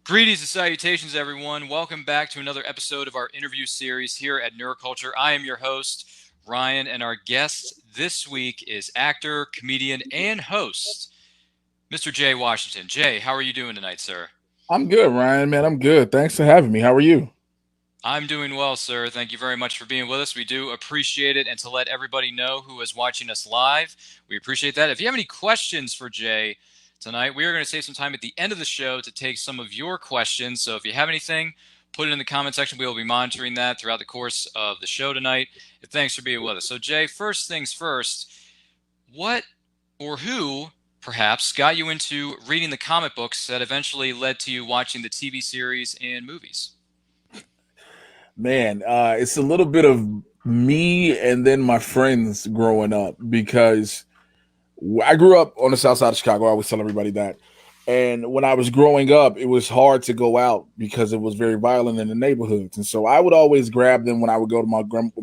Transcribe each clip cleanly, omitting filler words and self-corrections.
Greetings and salutations, everyone. Welcome back to another episode of our interview series here at Neuroculture. I am your host, Ryan, and our guest this week is actor, comedian, and host, Mr. Jay Washington. Jay, how are you doing tonight, sir? I'm good, Ryan, man. I'm good. Thanks for having me. How are you? I'm doing well, sir. Thank you very much for being with us. We do appreciate it. And to let everybody know who is watching us live, we appreciate that. If you have any questions for Jay tonight, we are going to save some time at the end of the show to take some of your questions. So if you have anything, put it in the comment section. We will be monitoring that throughout the course of the show tonight. And thanks for being with us. So, Jay, first things first, what or who perhaps got you into reading the comic books that eventually led to you watching the TV series and movies? Man, it's a little bit of me and then my friends growing up because I grew up on the south side of Chicago. I always tell everybody that. And when I was growing up, it was hard to go out because it was very violent in the neighborhoods. And so I would always grab them when I would go to my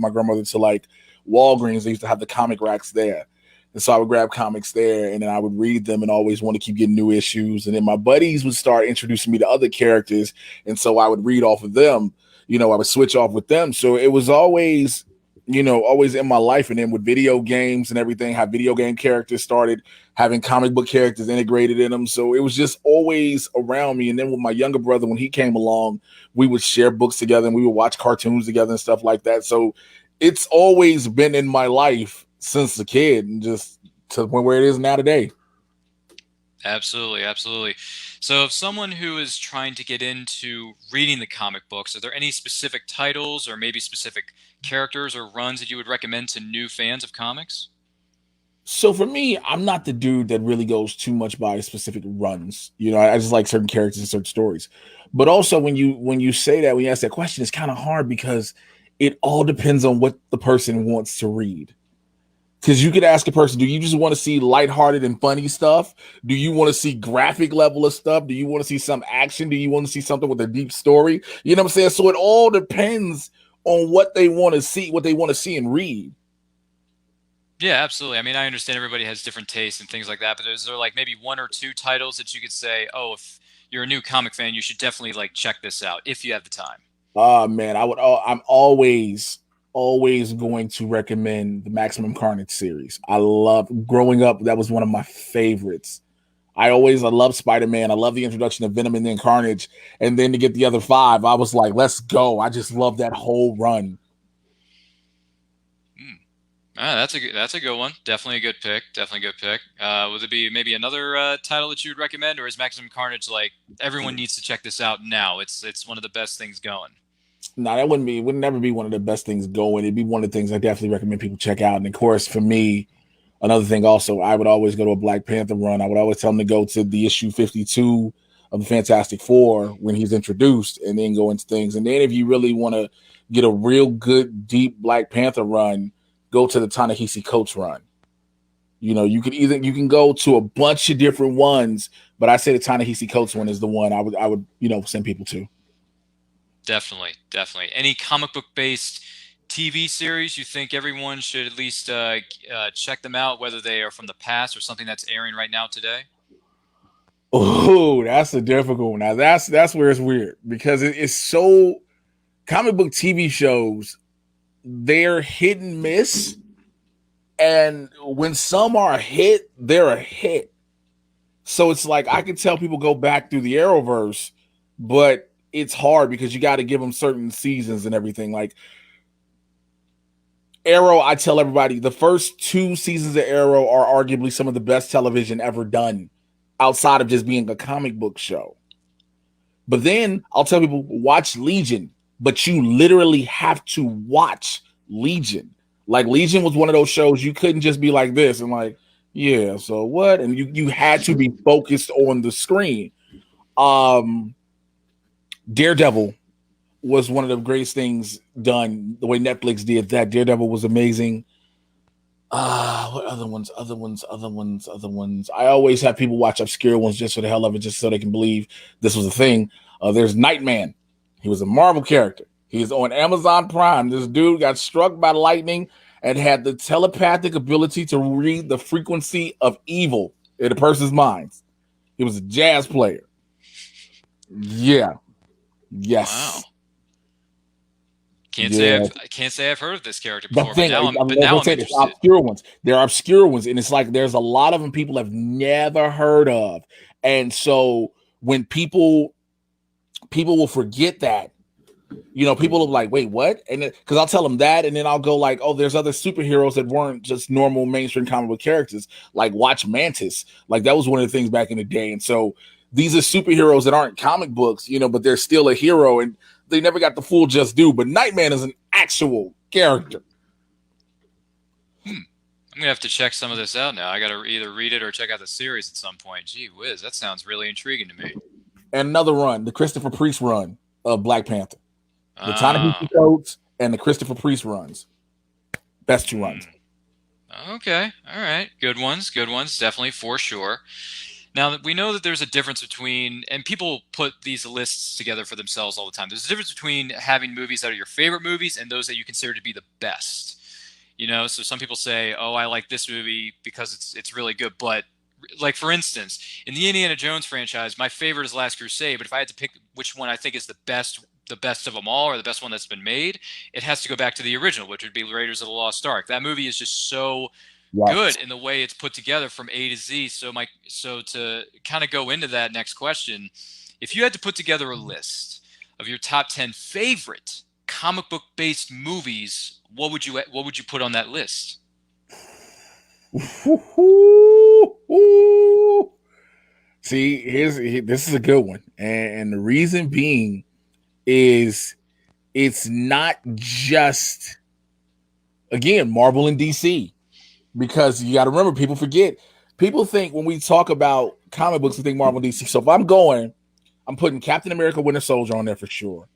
grandmother to like Walgreens. They used to have the comic racks there. And so I would grab comics there and then I would read them and always want to keep getting new issues. And then my buddies would start introducing me to other characters. And so I would read off of them. I would switch off with them. So it was always, always in my life. And then with video games and everything, how video game characters started having comic book characters integrated in them. So it was just always around me. And then with my younger brother, when he came along, we would share books together and we would watch cartoons together and stuff like that. So it's always been in my life since a kid and just to the point where it is now today. Absolutely, absolutely. So, if someone who is trying to get into reading the comic books, are there any specific titles or maybe specific characters or runs that you would recommend to new fans of comics? So for me, I'm not the dude that really goes too much by specific runs. I just like certain characters and certain stories. But also when you say that, when you ask that question, it's kind of hard because it all depends on what the person wants to read. Because you could ask a person, do you just want to see lighthearted and funny stuff? Do you want to see graphic level of stuff? Do you want to see some action? Do you want to see something with a deep story? You know what I'm saying? So it all depends on what they want to see, what they want to see and read. Yeah, absolutely. I mean, I understand everybody has different tastes and things like that, but is there like maybe one or two titles that you could say, oh, if you're a new comic fan, you should definitely like check this out if you have the time? Man, I'm always going to recommend the Maximum Carnage series. I love growing up, that was one of my favorites. I love Spider-Man. I love the introduction of Venom and then Carnage. And then to get the other five, I was like, let's go. I just love that whole run. Hmm. That's a good one. Definitely a good pick. Definitely a good pick. Would it be maybe another title that you would recommend, or is Maximum Carnage like everyone needs to check this out now? It's one of the best things going. No, that wouldn't be, it would never be one of the best things going. It'd be one of the things I definitely recommend people check out. And of course, for me, another thing also, I would always go to a Black Panther run. I would always tell them to go to the issue 52 of the Fantastic Four when he's introduced and then go into things. And then if you really want to get a real good, deep Black Panther run, go to the Ta-Nehisi Coates run. You can go to a bunch of different ones, but I say the Ta-Nehisi Coates one is the one I would send people to. Definitely, definitely. Any comic book based TV series you think everyone should at least check them out, whether they are from the past or something that's airing right now today? Oh, that's a difficult one. Now that's where it's weird because it's so comic book TV shows, they're hit and miss. And when some are a hit, they're a hit. So it's like I can tell people go back through the Arrowverse, but it's hard because you got to give them certain seasons and everything. Like Arrow, I tell everybody the first two seasons of Arrow are arguably some of the best television ever done outside of just being a comic book show. But then I'll tell people watch Legion, but you literally have to watch Legion. Like Legion was one of those shows you couldn't just be like this and like, yeah, so what? And you had to be focused on the screen. Um Daredevil was one of the greatest things done the way Netflix did that. Daredevil was amazing. What other ones? Other ones. I always have people watch obscure ones just for the hell of it, just so they can believe this was a thing. There's Nightman. He was a Marvel character. He's on Amazon Prime. This dude got struck by lightning and had the telepathic ability to read the frequency of evil in a person's minds. He was a jazz player. Yeah. Wow. Yes. Can't say Yeah. I've heard of this character The before, but thing, now as I I'm said, it's interested. obscure ones. There are obscure ones, and it's like there's a lot of them people have never heard of, and so when people will forget that, people will be like, wait, what? And because I'll tell them that, and then I'll go like, oh, there's other superheroes that weren't just normal mainstream comic book characters. Like watch Mantis, like that was one of the things back in the day, and so these are superheroes that aren't comic books, but they're still a hero, and they never got the full just due. But Nightman is an actual character. I'm gonna have to check some of this out now. I gotta either read it or check out the series at some point. Gee whiz, that sounds really intriguing to me. And another run, the Christopher Priest run of Black Panther, the Oh. Ta-Nehisi Coates and the Christopher Priest runs, best two runs. Okay. All right. Good ones. Good ones. Definitely for sure. Now, we know that there's a difference between, and people put these lists together for themselves all the time. There's a difference between having movies that are your favorite movies and those that you consider to be the best. So some people say, "Oh, I like this movie because it's really good." But like for instance, in the Indiana Jones franchise, my favorite is Last Crusade. But if I had to pick which one I think is the best of them all, or the best one that's been made, it has to go back to the original, which would be Raiders of the Lost Ark. That movie is just so good Yes. in the way it's put together from A to Z. So to kind of go into that next question, if you had to put together a list of your top 10 favorite comic book based movies, what would you put on that list? See, this is a good one, and the reason being is it's not just again Marvel and DC, because you got to remember, people think when we talk about comic books we think Marvel and DC. So if I'm putting Captain America Winter Soldier on there for sure.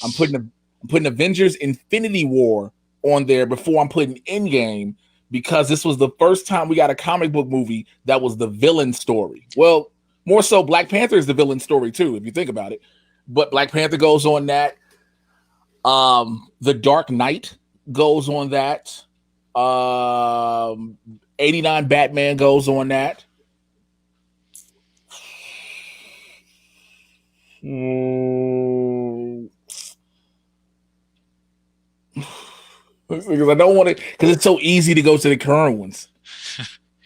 I'm Yes. putting Avengers Infinity War on there before I'm putting Endgame, because this was the first time we got a comic book movie that was the villain story. Well, more so Black Panther is the villain story too, if you think about it. But Black Panther goes on that. The Dark Knight goes on that. 89 Batman goes on that. Because I don't want to, because it's so easy to go to the current ones.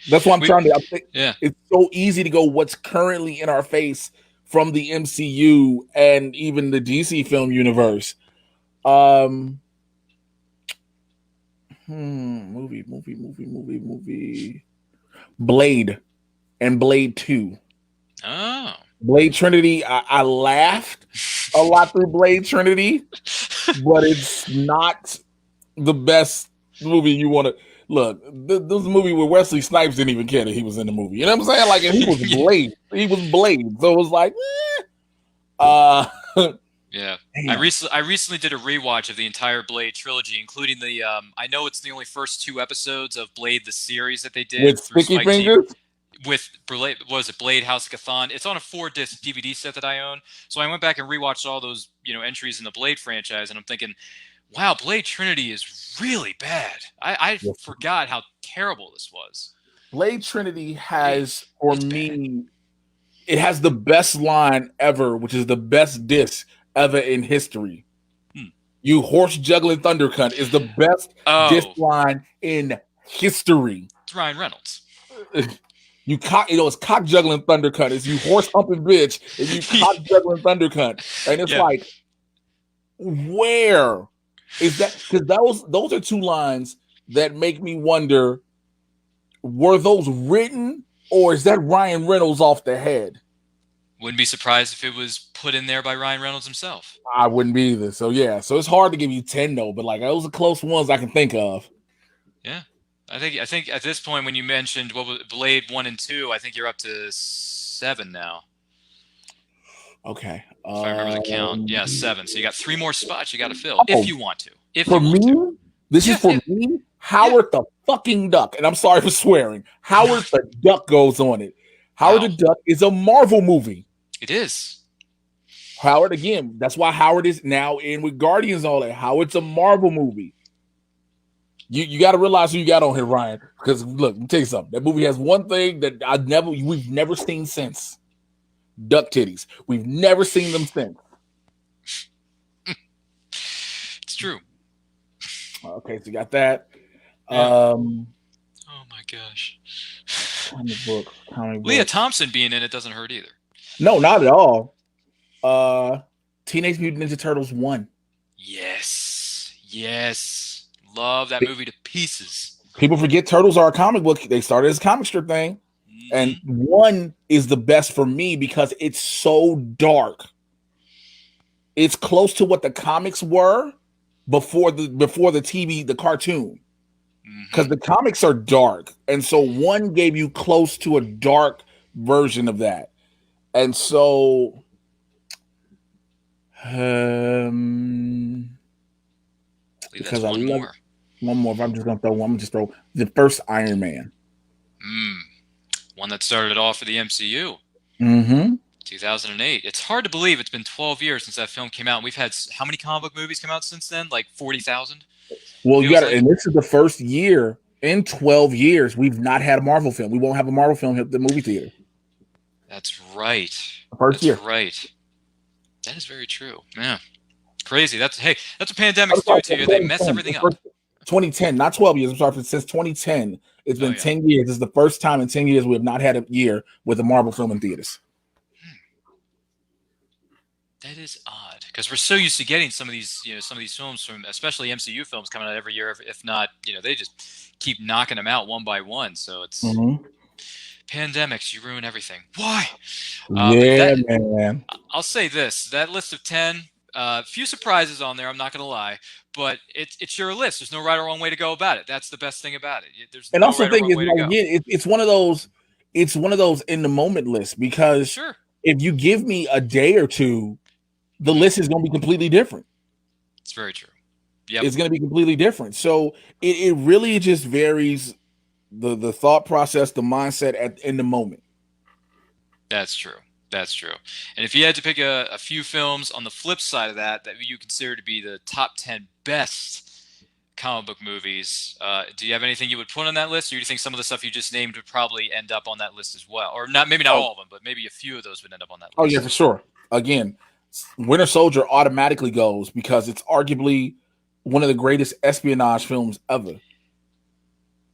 That's why I'm We, trying to. I think yeah. it's so easy to go what's currently in our face from the MCU and even the DC film universe. Um, movie. Blade and Blade 2. Oh. Blade Trinity. I laughed a lot through Blade Trinity, but it's not the best movie you want to look. This movie where Wesley Snipes didn't even care that he was in the movie. You know what I'm saying? Like, and he was Blade. He was Blade. So it was like, Yeah. I damn. recently did a rewatch of the entire Blade trilogy, including the I know it's the only first two episodes of Blade the series that they did With through sticky Spike TV fingers. with Blade, was it Blade House of Chthon? It's on a 4-disc DVD set that I own. So I went back and rewatched all those, entries in the Blade franchise, and I'm thinking, wow, Blade Trinity is really bad. I Yes. forgot how terrible this was. Blade Trinity has, Jeez, for it's bad. me, it has the best line ever, which is the best disc ever in history. You horse juggling thunder cunt is the best disc Oh, line in history. it's Ryan Reynolds. It's cock juggling thunder cunt. It's you horse humping bitch and you cock juggling thunder cunt. And it's Yeah. like, where is that? Because those are two lines that make me wonder, were those written or is that Ryan Reynolds off the head? Wouldn't be surprised if it was put in there by Ryan Reynolds himself. I wouldn't be either. So yeah, so it's hard to give you 10 though, but like those are close ones I can think of. Yeah. I think at this point when you mentioned what was Blade 1 and 2, I think you're up to 7 now. Okay. If I remember the count. Yeah, 7. So you got 3 more spots you got to fill if you want to. If For you want me, to. this is for me. Howard the fucking Duck, and I'm sorry for swearing. Howard the Duck goes on it. Howard the Duck is a Marvel movie. It is. Howard, again, that's why Howard is now in with Guardians and all that. Howard's a Marvel movie. You got to realize who you got on here, Ryan. Because look, let me tell you something. That movie has one thing that we've never seen since. Duck titties. We've never seen them since. It's true. Okay, so you got that. Yeah. Um, Oh my gosh. comic Leah books. Thompson being in it doesn't hurt either. No, not at all. Uh, Teenage Mutant Ninja Turtles 1. Yes. Yes. Love that movie to pieces. People forget Turtles are a comic book. They started as a comic strip thing. And Mm-hmm. 1 is the best for me because it's so dark. It's close to what the comics were before the TV, the cartoon. Because Mm-hmm. the comics are dark. And so 1 gave you close to a dark version of that. And so I believe that's because I one love more. one more. If I'm just gonna throw one, I'm just throw the first Iron Man. Mm. One that started it off for the MCU. Mm-hmm. 2008. It's hard to believe it's been 12 years since that film came out. And we've had how many comic book movies come out since then? Like 40,000? Well, you Feels got to, like. and this is the first year in 12 years we've not had a Marvel film. We won't have a Marvel film hit the movie theater. That's right. The first That's year. right. That is very true. Yeah. Crazy. That's what pandemics do to you. They mess everything up. 2010, not 12 years. I'm sorry, since 2010, it's Oh been yeah. 10 years. This is the first time in 10 years we have not had a year with a Marvel film in theaters. That is odd because we're so used to getting some of these films from, especially MCU films, coming out every year. If not, they just keep knocking them out one by one. So it's pandemics. You ruin everything. Why? Yeah, But man. I'll say this: that list of 10, few surprises on there. I'm not going to lie, but it's your list. There's no right or wrong way to go about it. That's the best thing about it. There's And no also, right or thing wrong is, way to like, go. again, it's one of those. It's one of those in the moment lists because Sure. if you give me a day or two, the list is going to be completely different. It's very true. Yep. It's going to be completely different. So it really just varies the thought process, the mindset in the moment. That's true. That's true. And if you had to pick a few films on the flip side of that you consider to be the top 10 best comic book movies, do you have anything you would put on that list, or do you think some of the stuff you just named would probably end up on that list as well? Or not, maybe not all of them, but maybe a few of those would end up on that Oh yeah, for list. sure. Again, Winter Soldier automatically goes because it's arguably one of the greatest espionage films ever.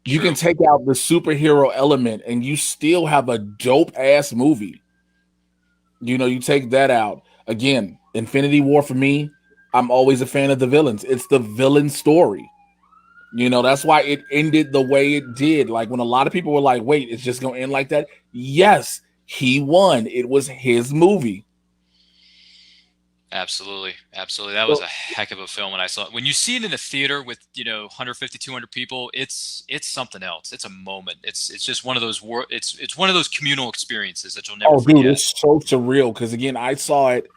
You can take out the superhero element and you still have a dope ass movie. You take that out. Again, Infinity War for me, I'm always a fan of the villains. It's the villain story. That's why it ended the way it did. Like when a lot of people were like, wait, it's just going to end like that. Yes, he won. It was his movie. Absolutely. That was a heck of a film when I saw it. When you see it in a theater with 150, 200 people, it's something else. It's a moment. It's just one of those it's one of those communal experiences that you'll never forget. Dude, it's so surreal because again, I saw it,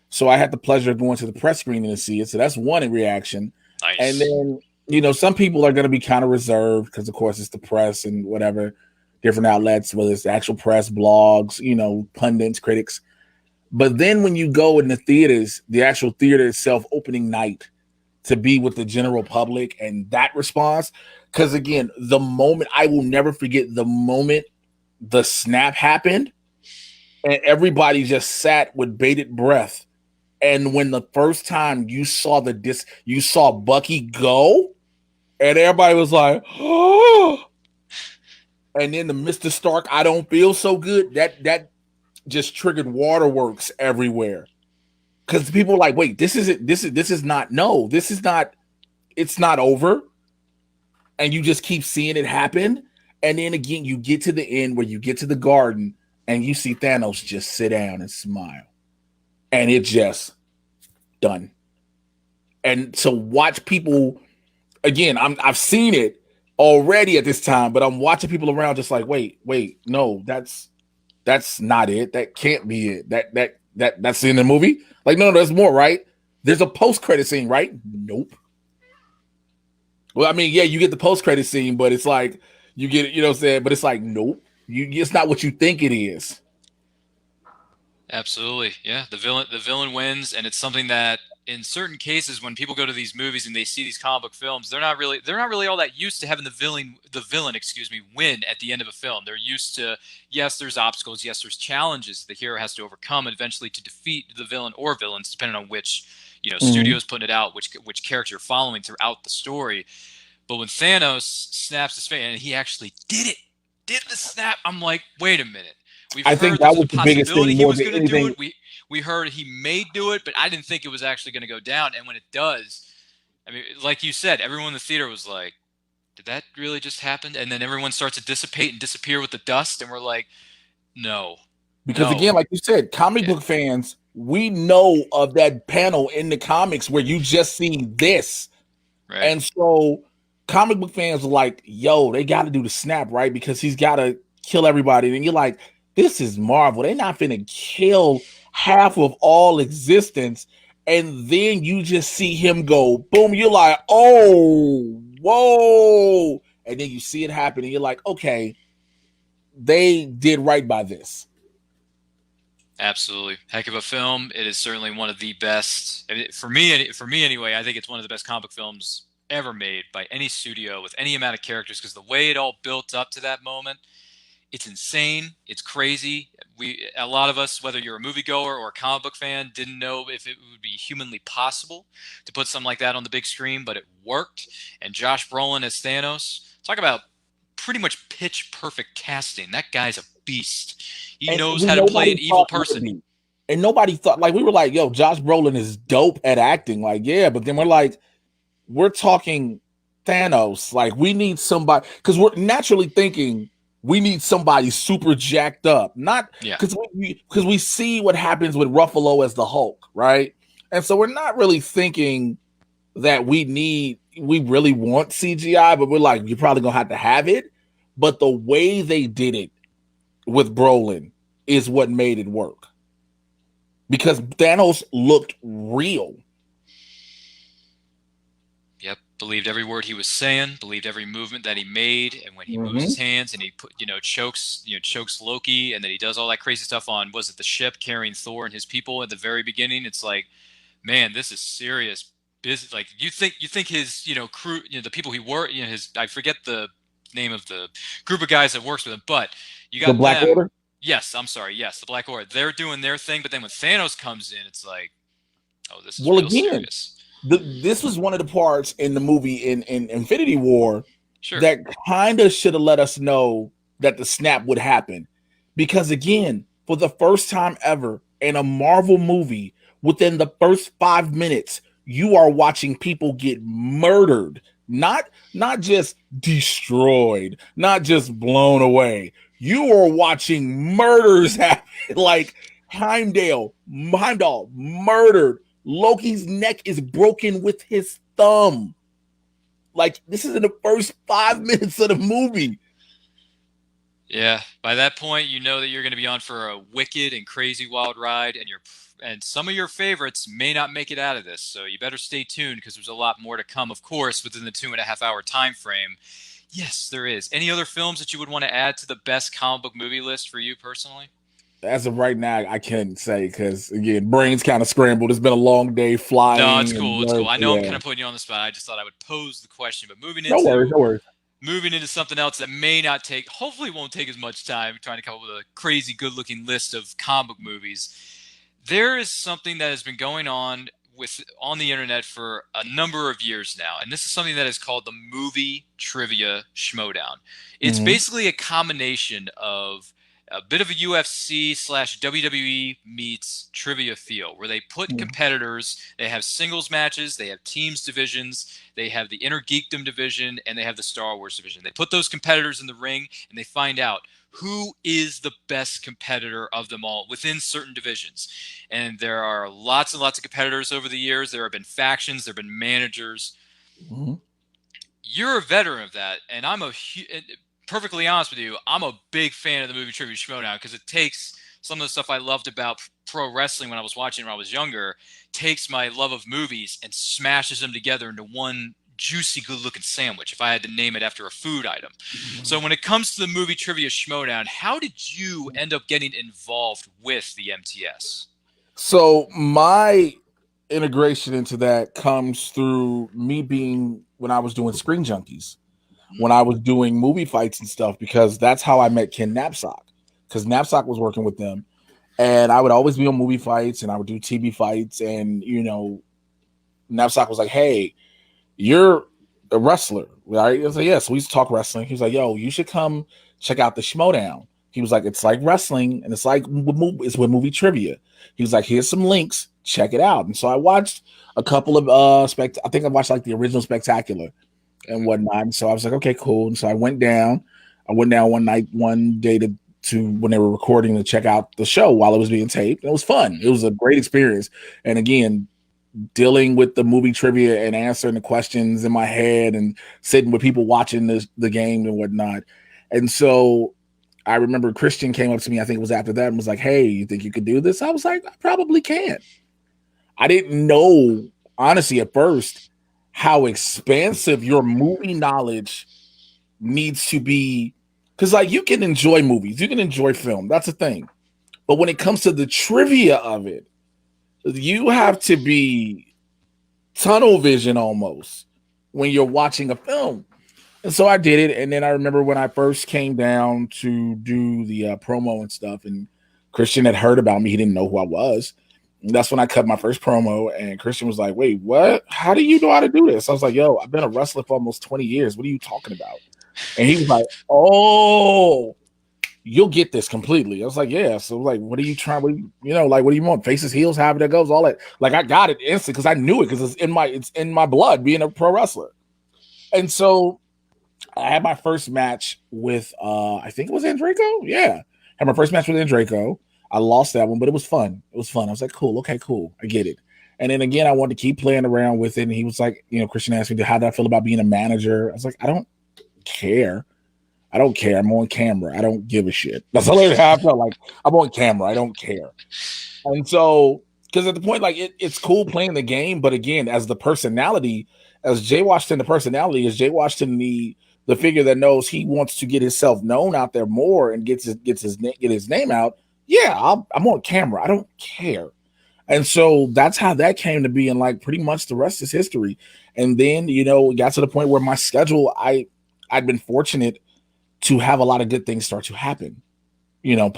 so I had the pleasure of going to the press screening to see it. So that's one reaction. Nice. And then some people are going to be kind of reserved because, of course, it's the press and whatever, different outlets, whether it's the actual press, blogs, pundits, critics. But then when you go in the theaters, the actual theater itself, opening night, to be with the general public and that response, because again, the moment, I will never forget the moment the snap happened and everybody just sat with bated breath. And when the first time you saw you saw Bucky go, and everybody was like, oh. And then the Mr. Stark, I don't feel so good. That just triggered waterworks everywhere. Because people were like, wait, this is not, it's not over. And you just keep seeing it happen. And then again, you get to the end where you get to the garden and you see Thanos just sit down and smile. And it just done. And so watch people, again, I've seen it already at this time, but I'm watching people around just like, wait, no, that's not it. That can't be it. That's in the movie. Like, no, there's more, right? There's a post-credit scene, right? Nope. Well, I mean, yeah, you get the post-credit scene, but it's like you get it, what I'm saying? But it's like, nope. It's not what you think it is. Absolutely. Yeah. The villain wins, and it's something that in certain cases, when people go to these movies and they see these comic book films, they're not really all that used to having the villain, excuse me, win at the end of a film. They're used to, yes, there's obstacles, yes, there's challenges the hero has to overcome eventually to defeat the villain or villains, depending on which Mhm. studio's putting it out, which character you're following throughout the story. But when Thanos snaps his face, and he actually did the snap, I'm like, wait a minute. We've I think heard that there's a was the biggest possibility thing he more was than going to do anything. it. We heard he may do it, but I didn't think it was actually going to go down. And when it does, I mean, like you said, everyone in the theater was like, "Did that really just happen?" And then everyone starts to dissipate and disappear with the dust, and we're like, "No, Because no, again, like you said, comic yeah, book fans, we know of that panel in the comics where you just see this. right." And so comic book fans are like, yo, they got to do the snap, right? Because he's got to kill everybody. And you're like, this is Marvel. They're not going to kill half of all existence. And then you just see him go, boom. You're like, oh, whoa. And then you see it happen. And you're like, okay, they did right by this. Absolutely, heck of a film. It is certainly one of the best. I mean, for me anyway. I think it's one of the best comic films ever made by any studio with any amount of characters because the way it all built up to that moment, it's insane. It's crazy. A lot of us, whether you're a moviegoer or a comic book fan, didn't know if it would be humanly possible to put something like that on the big screen, but it worked. And Josh Brolin as Thanos, talk about pretty much pitch perfect casting. That guy's a beast. He And knows we how to play an nobody evil thought would person. be. And nobody thought, like, we were like, yo, Josh Brolin is dope at acting. Like, yeah, but then we're like, we're talking Thanos. Like, we need somebody because we're naturally thinking we need somebody super jacked up. Not Yeah. because we see what happens with Ruffalo as the Hulk, right? And so we're not really thinking that we really want CGI, but we're like, you're probably gonna have it. But the way they did it with Brolin is what made it work because Thanos looked real. Yep, believed every word he was saying, believed every movement that he made, and when he moves his Mm-hmm. hands and he chokes Loki, and then he does all that crazy stuff on was it the ship carrying Thor and his people at the very beginning? It's like, man, this is serious business. Like you think his crew, the people he worked, his I forget the name of the group of guys that works with him, but you The got Black them. Order. Yes, I'm sorry. Yes, the Black Order. They're doing their thing, but then when Thanos comes in, it's like, oh, this is Well, real again, serious. this was one of the parts in the movie in Infinity War Sure. that kind of should have let us know that the snap would happen. Because again, for the first time ever in a Marvel movie, within the first 5 minutes, you are watching people get murdered, not just destroyed, not just blown away. You are watching murders happen, like Heimdall murdered. Loki's neck is broken with his thumb. Like this is in the first 5 minutes of the movie. Yeah, by that point, you know that you're going to be on for a wicked and crazy wild ride, and some of your favorites may not make it out of this. So you better stay tuned because there's a lot more to come, of course, within the 2.5 hour time frame. Yes, there is. Any other films that you would want to add to the best comic book movie list for you personally? As of right now, I can't say because again, brain's kind of scrambled. It's been a long day No, it's flying and cool. It's cool. work. I know I'm Yeah, kind of putting you on the spot. I just thought I would pose the question. But moving no worries, into no worries. moving into something else that may not take, hopefully, won't take as much time. Trying to come up with a crazy, good-looking list of comic book movies. There is something that has been going on the internet for a number of years now, and this is something that is called the movie trivia schmodown. It's Mm-hmm. basically a combination of a bit of a UFC slash WWE meets trivia feel, where they put competitors, they have singles matches, they have teams divisions, they have the Inner Geekdom division, and they have the Star Wars division. They put those competitors in the ring, and they find out who is the best competitor of them all within certain divisions. And there are lots and lots of competitors over the years. There have been factions, there have been managers. Mm-hmm. You're a veteran of that, and perfectly honest with you, I'm a big fan of the movie Trivia Schmodown because it takes some of the stuff I loved about pro wrestling when I was watching when I was younger, takes my love of movies and smashes them together into one juicy, good-looking sandwich, if I had to name it after a food item. So when it comes to the movie Trivia Schmodown, how did you end up getting involved with the MTS? So my integration into that comes through me being when I was doing Screen Junkies, when I Mm. was doing movie fights and stuff, because that's how I met Ken Knapsack. Because Knapsack was working with them, and I would always be on movie fights and I would do TV fights, and Knapsack was like, "Hey, you're a wrestler, right?" I was like, "Yeah." So we used to talk wrestling. He was like, "Yo, you should come check out the Showdown." He was like, "It's like wrestling, and it's with movie trivia." He was like, "Here's some links. Check it out." And so I watched a couple of I think I watched like the original Spectacular and whatnot. And so I was like, "Okay, cool." And so I went down. I went down one day to when they were recording to check out the show while it was being taped. It was fun. It was a great experience. And again, dealing with the movie trivia and answering the questions in my head and sitting with people watching the game and whatnot. And so I remember Christian came up to me, I think it was after that, and was like, "Hey, you think you could do this?" I was like, "I probably can." I didn't know, honestly, at first, how expansive your movie knowledge needs to be. Because, like, you can enjoy movies, you can enjoy film. That's the thing. But when it comes to the trivia of it, you have to be tunnel vision almost when you're watching a film. And so I did it. And then I remember when I first came down to do the promo and stuff, and Christian had heard about me. He didn't know who I was. And that's when I cut my first promo. And Christian was like, "Wait, what? How do you know how to do this?" I was like, "Yo, I've been a wrestler for almost 20 years. What are you talking about?" And he was like, "Oh, you'll get this completely." I was like, "Yeah." So like, what are you trying? Like, what do you want? Faces, heels, however that goes, all that. Like, I got it instant because I knew it because it's in my blood being a pro wrestler. And so I had my first match with I think it was Andreco. Yeah. I had my first match with Andreco. I lost that one, but it was fun. It was fun. I was like, cool, okay, cool. I get it. And then again, I wanted to keep playing around with it. And he was like, Christian asked me, how did I feel about being a manager? I was like, I don't care. I don't care. I'm on camera. I don't give a shit. That's all I felt like. I'm on camera. I don't care. And so, because at the point, like, it's cool playing the game, but again, as the personality, as Jay Washington, the personality is Jay Washington, the figure that knows he wants to get himself known out there more and get his name out. Yeah, I'm on camera. I don't care. And so that's how that came to be, and like pretty much the rest is history. And then it got to the point where my schedule, I'd been fortunate to have a lot of good things start to happen. I'm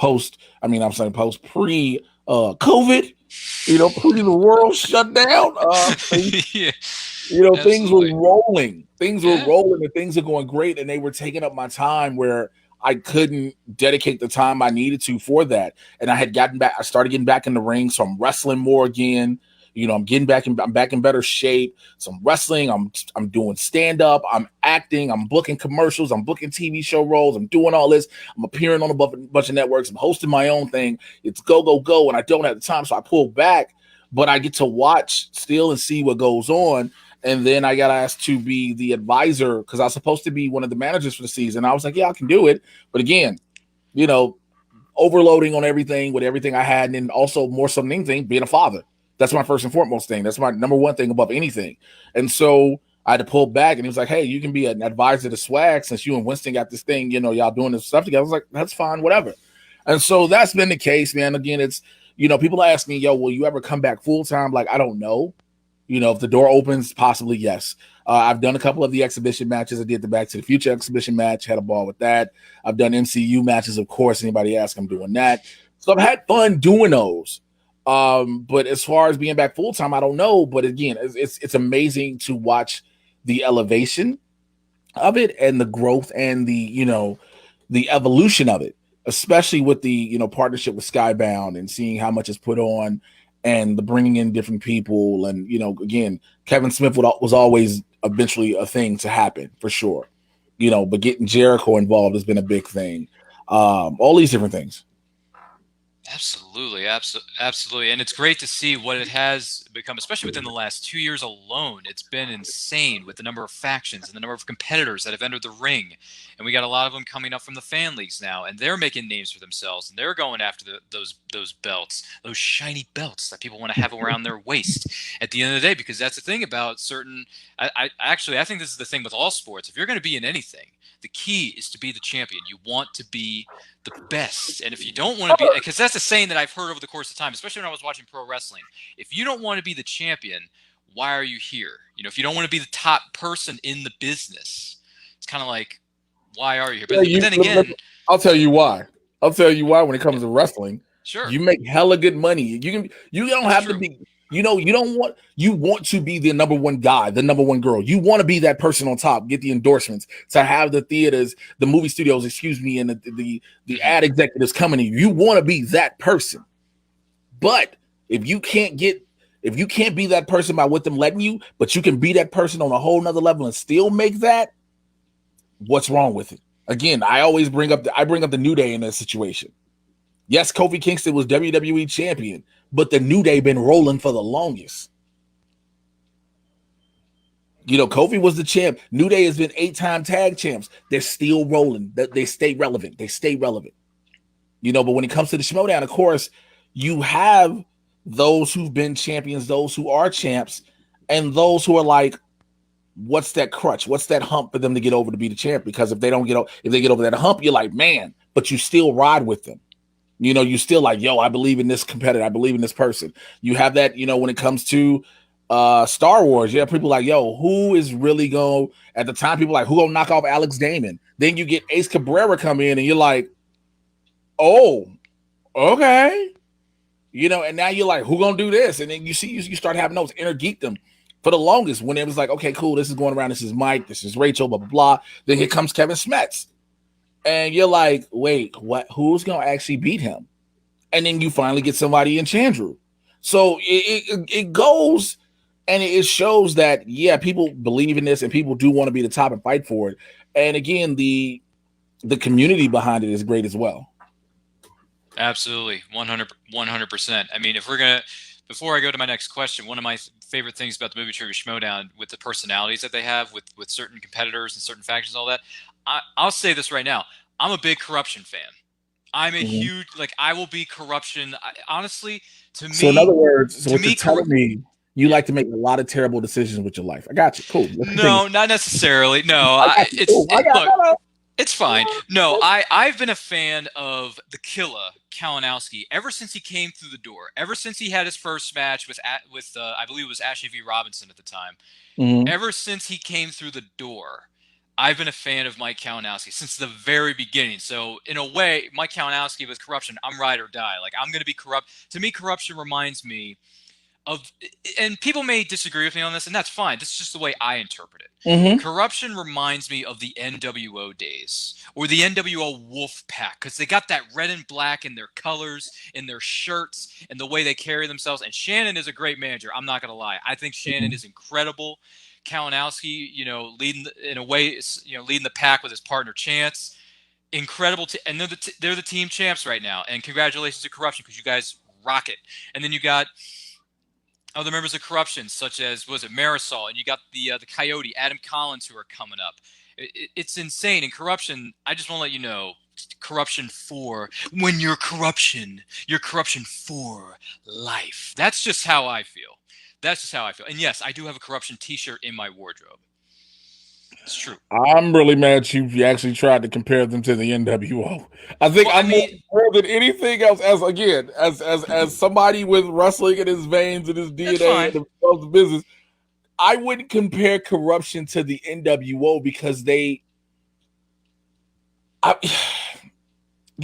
saying post pre COVID, pre the world shut down. Yeah, Things were absolutely. rolling. Things were Yeah. rolling and things are going great. And they were taking up my time where I couldn't dedicate the time I needed to for that. And I started getting back in the ring. So I'm wrestling more again. I'm back in better shape. So I'm wrestling. I'm doing stand up. I'm acting. I'm booking commercials. I'm booking TV show roles. I'm doing all this. I'm appearing on a bunch of networks. I'm hosting my own thing. It's go, go, go. And I don't have the time. So I pull back, but I get to watch still and see what goes on. And then I got asked to be the advisor because I was supposed to be one of the managers for the season. I was like, yeah, I can do it. But again, you know, overloading on everything with everything I had. And then also more so than anything, being a father. That's my first and foremost thing. That's my number one thing above anything. And so I had to pull back and he was like, hey, you can be an advisor to Swag since you and Winston got this thing, y'all doing this stuff together. I was like, that's fine, whatever. And so that's been the case, man. Again, it's, people ask me, yo, will you ever come back full time? Like, I don't know. If the door opens, possibly yes. I've done a couple of the exhibition matches. I did the Back to the Future exhibition match, had a ball with that. I've done MCU matches, of course. Anybody ask, I'm doing that. So I've had fun doing those. But as far as being back full time, I don't know. But again, it's amazing to watch the elevation of it and the growth and the evolution of it, especially with the partnership with Skybound and seeing how much is put on and the bringing in different people and again, Kevin Smith was always eventually a thing to happen for sure, but getting Jericho involved has been a big thing. All these different things. Absolutely, absolutely, and it's great to see what it has become, especially within the last 2 years alone. It's been insane with the number of factions and the number of competitors that have entered the ring, and we got a lot of them coming up from the fan leagues now, and they're making names for themselves, and they're going after those belts, those shiny belts that people want to have around their waist. At the end of the day, because that's the thing about certain. I think this is the thing with all sports. If you're going to be in anything, the key is to be the champion. You want to be the best. And if you don't want to be, because that's a saying that I've heard over the course of time, especially when I was watching pro wrestling, if you don't want to be the champion, why are you here? If you don't want to be the top person in the business, it's kind of like, why are you here? But then again, I'll tell you why. I'll tell you why. When it comes to wrestling, sure, you make hella good money. You don't that's have to true. be. You don't want. You want to be the number one guy, the number one girl. You want to be that person on top. Get the endorsements, to have the theaters, the movie studios, and the ad executives coming to you. You want to be that person. But if you can't be that person by what them letting you, but you can be that person on a whole nother level and still make that, what's wrong with it? Again, I bring up the New Day in that situation. Yes, Kofi Kingston was WWE champion, but the New Day been rolling for the longest. Kofi was the champ. New Day has been 8-time tag champs. They're still rolling. They stay relevant. But when it comes to the Showdown, of course, you have those who've been champions, those who are champs, and those who are like, what's that crutch? What's that hump for them to get over to be the champ? Because if they get over that hump, you're like, man, but you still ride with them. You still like, yo, I believe in this competitor. I believe in this person. You have that, when it comes to Star Wars. Yeah, people like, yo, who is really going, at the time, people like, who gonna knock off Alex Damon? Then you get Ace Cabrera come in and you're like, oh, okay. And now you're like, who gonna do this? And then you start having those inner geekdom for the longest, when it was like, okay, cool, this is going around, this is Mike, this is Rachel, blah, blah, blah. Then here comes Kevin Smets. And you're like, wait, what? Who's going to actually beat him? And then you finally get somebody in Chandru. So it goes, and it shows that, yeah, people believe in this and people do want to be the top and fight for it. And again, the community behind it is great as well. Absolutely. 100%. I mean, before I go to my next question, one of my favorite things about the movie Trivia Showdown, with the personalities that they have with certain competitors and certain factions and all that, I'll say this right now. I'm a big Corruption fan. I'm a huge, I will be Corruption. Honestly, to me. So in other words, what you're telling me, you like to make a lot of terrible decisions with your life. I got you. Cool. No, not necessarily. No, it's fine. No, I've been a fan of the Killer Kalinowski ever since he came through the door. Ever since he had his first match with I believe it was Ashley V. Robinson at the time. Mm-hmm. Ever since he came through the door, I've been a fan of Mike Kalinowski since the very beginning. So in a way, Mike Kalinowski with Corruption, I'm ride or die. Like, I'm going to be corrupt. To me, Corruption reminds me of, and people may disagree with me on this, and that's fine. This is just the way I interpret it. Mm-hmm. Corruption reminds me of the NWO days, or the NWO Wolf Pack, because they got that red and black in their colors, in their shirts, and the way they carry themselves. And Shannon is a great manager. I'm not going to lie. I think Shannon is incredible. Kalinowski, leading the pack with his partner Chance, incredible. And they're the team champs right now. And congratulations to Corruption, because you guys rock it. And then you got other members of Corruption, such as, was it Marisol, and you got the Coyote, Adam Collins, who are coming up. It's insane. And Corruption, I just want to let you know, Corruption 4. When you're Corruption for life. That's just how I feel. And yes, I do have a Corruption t-shirt in my wardrobe. It's true. I'm really mad you actually tried to compare them to the NWO. I think more than anything else, as somebody with wrestling in his veins and his DNA and the business, I wouldn't compare Corruption to the NWO because you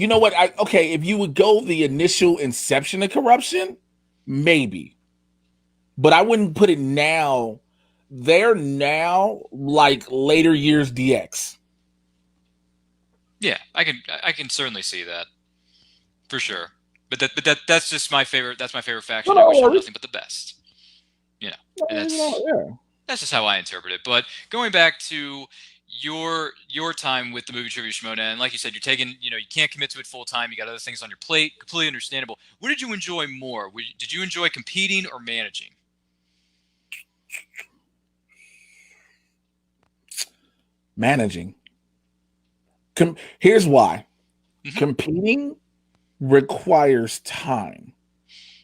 know what? If you would go the initial inception of Corruption, maybe. But I wouldn't put it now. They're now like later years DX. Yeah, I can certainly see that for sure. But that's just my favorite. That's my favorite faction. I wish for nothing but the best. And that's just how I interpret it. But going back to your time with the movie Trivia Showdown, and like you said, you're taking, you can't commit to it full time. You got other things on your plate. Completely understandable. What did you enjoy more? Did you enjoy competing or managing? Managing. Here's why. Mm-hmm. Competing requires time,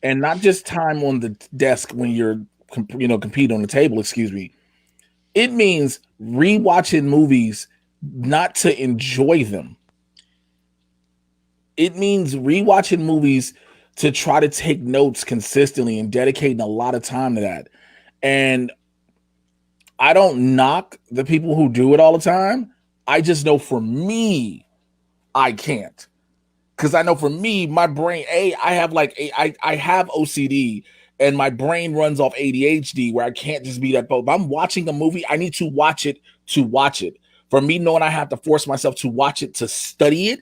and not just time on the desk when you're compete on the table. Excuse me. It means rewatching movies not to enjoy them. It means rewatching movies to try to take notes consistently and dedicating a lot of time to that. And I don't knock the people who do it all the time. I just know for me, I can't. Because I know for me, my brain, I have I have OCD and my brain runs off ADHD where I can't just be that. But if I'm watching a movie, I need to watch it to watch it. For me, knowing I have to force myself to watch it to study it,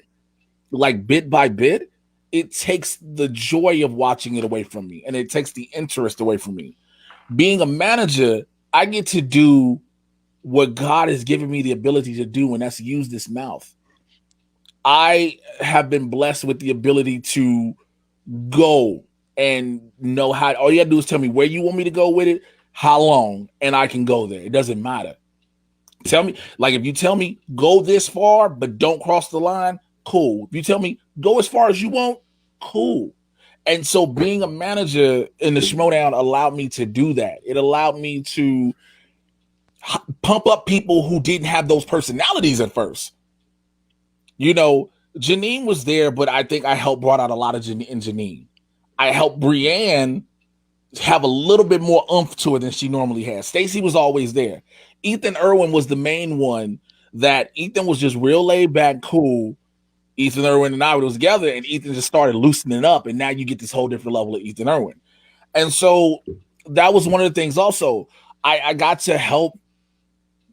like bit by bit, it takes the joy of watching it away from me and it takes the interest away from me. Being a manager, I get to do what God has given me the ability to do, and that's use this mouth. I have been blessed with the ability to go and know how. All you gotta do is tell me where you want me to go with it, how long, and I can go there. It doesn't matter. Tell me, like if you tell me go this far, but don't cross the line, cool. If you tell me go as far as you want, cool. And so being a manager in the Showdown allowed me to do that. It allowed me to pump up people who didn't have those personalities at first. You know, Janine was there, but I think I helped brought out a lot of Janine. I helped Brienne have a little bit more oomph to it than she normally has. Stacey was always there. Ethan Irwin was the main one that Ethan was just real laid back, cool. Ethan Irwin and I were together, and Ethan just started loosening up, and now you get this whole different level of Ethan Irwin. And so that was one of the things also. I got to help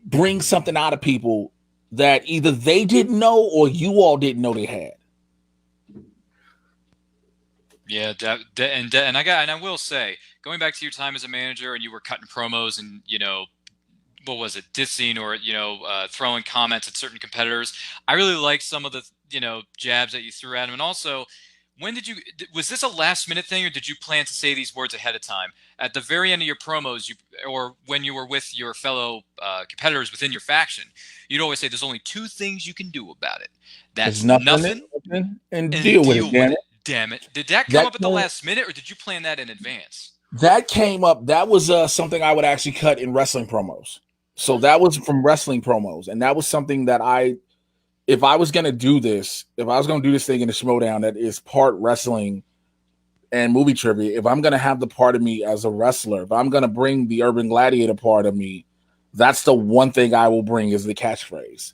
bring something out of people that either they didn't know or you all didn't know they had. Yeah, and I will say, going back to your time as a manager, and you were cutting promos, and what was it, dissing or throwing comments at certain competitors. I really liked some of the jabs that you threw at him, and also. Was this a last minute thing, or did you plan to say these words ahead of time? At the very end of your promos, or when you were with your fellow competitors within your faction, you'd always say, "There's only two things you can do about it. That's nothing, and deal with it. Damn it! Did that come up at the last minute, or did you plan that in advance? That came up. That was something I would actually cut in wrestling promos. So that was from wrestling promos, and that was something that if I was going to do this, if I was going to do this thing in the Showdown that is part wrestling and movie trivia, if I'm going to have the part of me as a wrestler, if I'm going to bring the Urban Gladiator part of me, that's the one thing I will bring is the catchphrase.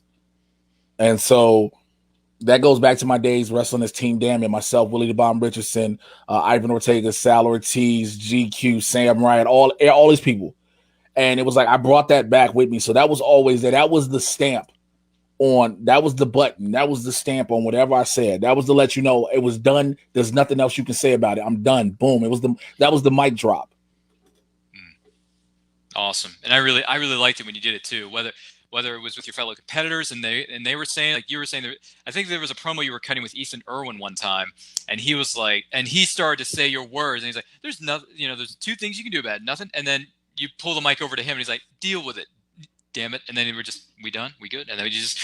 And so that goes back to my days wrestling as Team Damn It, myself, Willie the Bomb Richardson, Ivan Ortega, Sal Ortiz, GQ, Sam Ryan, all these people. And it was like I brought that back with me. So that was always there. That was the stamp. That was the button, that was the stamp on whatever I said. That was to let you know it was done. There's nothing else you can say about it. I'm done. Boom. That was the mic drop. Awesome. And I really liked it when you did it too. Whether it was with your fellow competitors and they were saying, like you were saying, I think there was a promo you were cutting with Ethan Irwin one time, and he was like, and he started to say your words, and he's like, "There's nothing. There's two things you can do about it. Nothing." And then you pull the mic over to him, and he's like, "Deal with it. Damn it." And then we done? We good? And then we just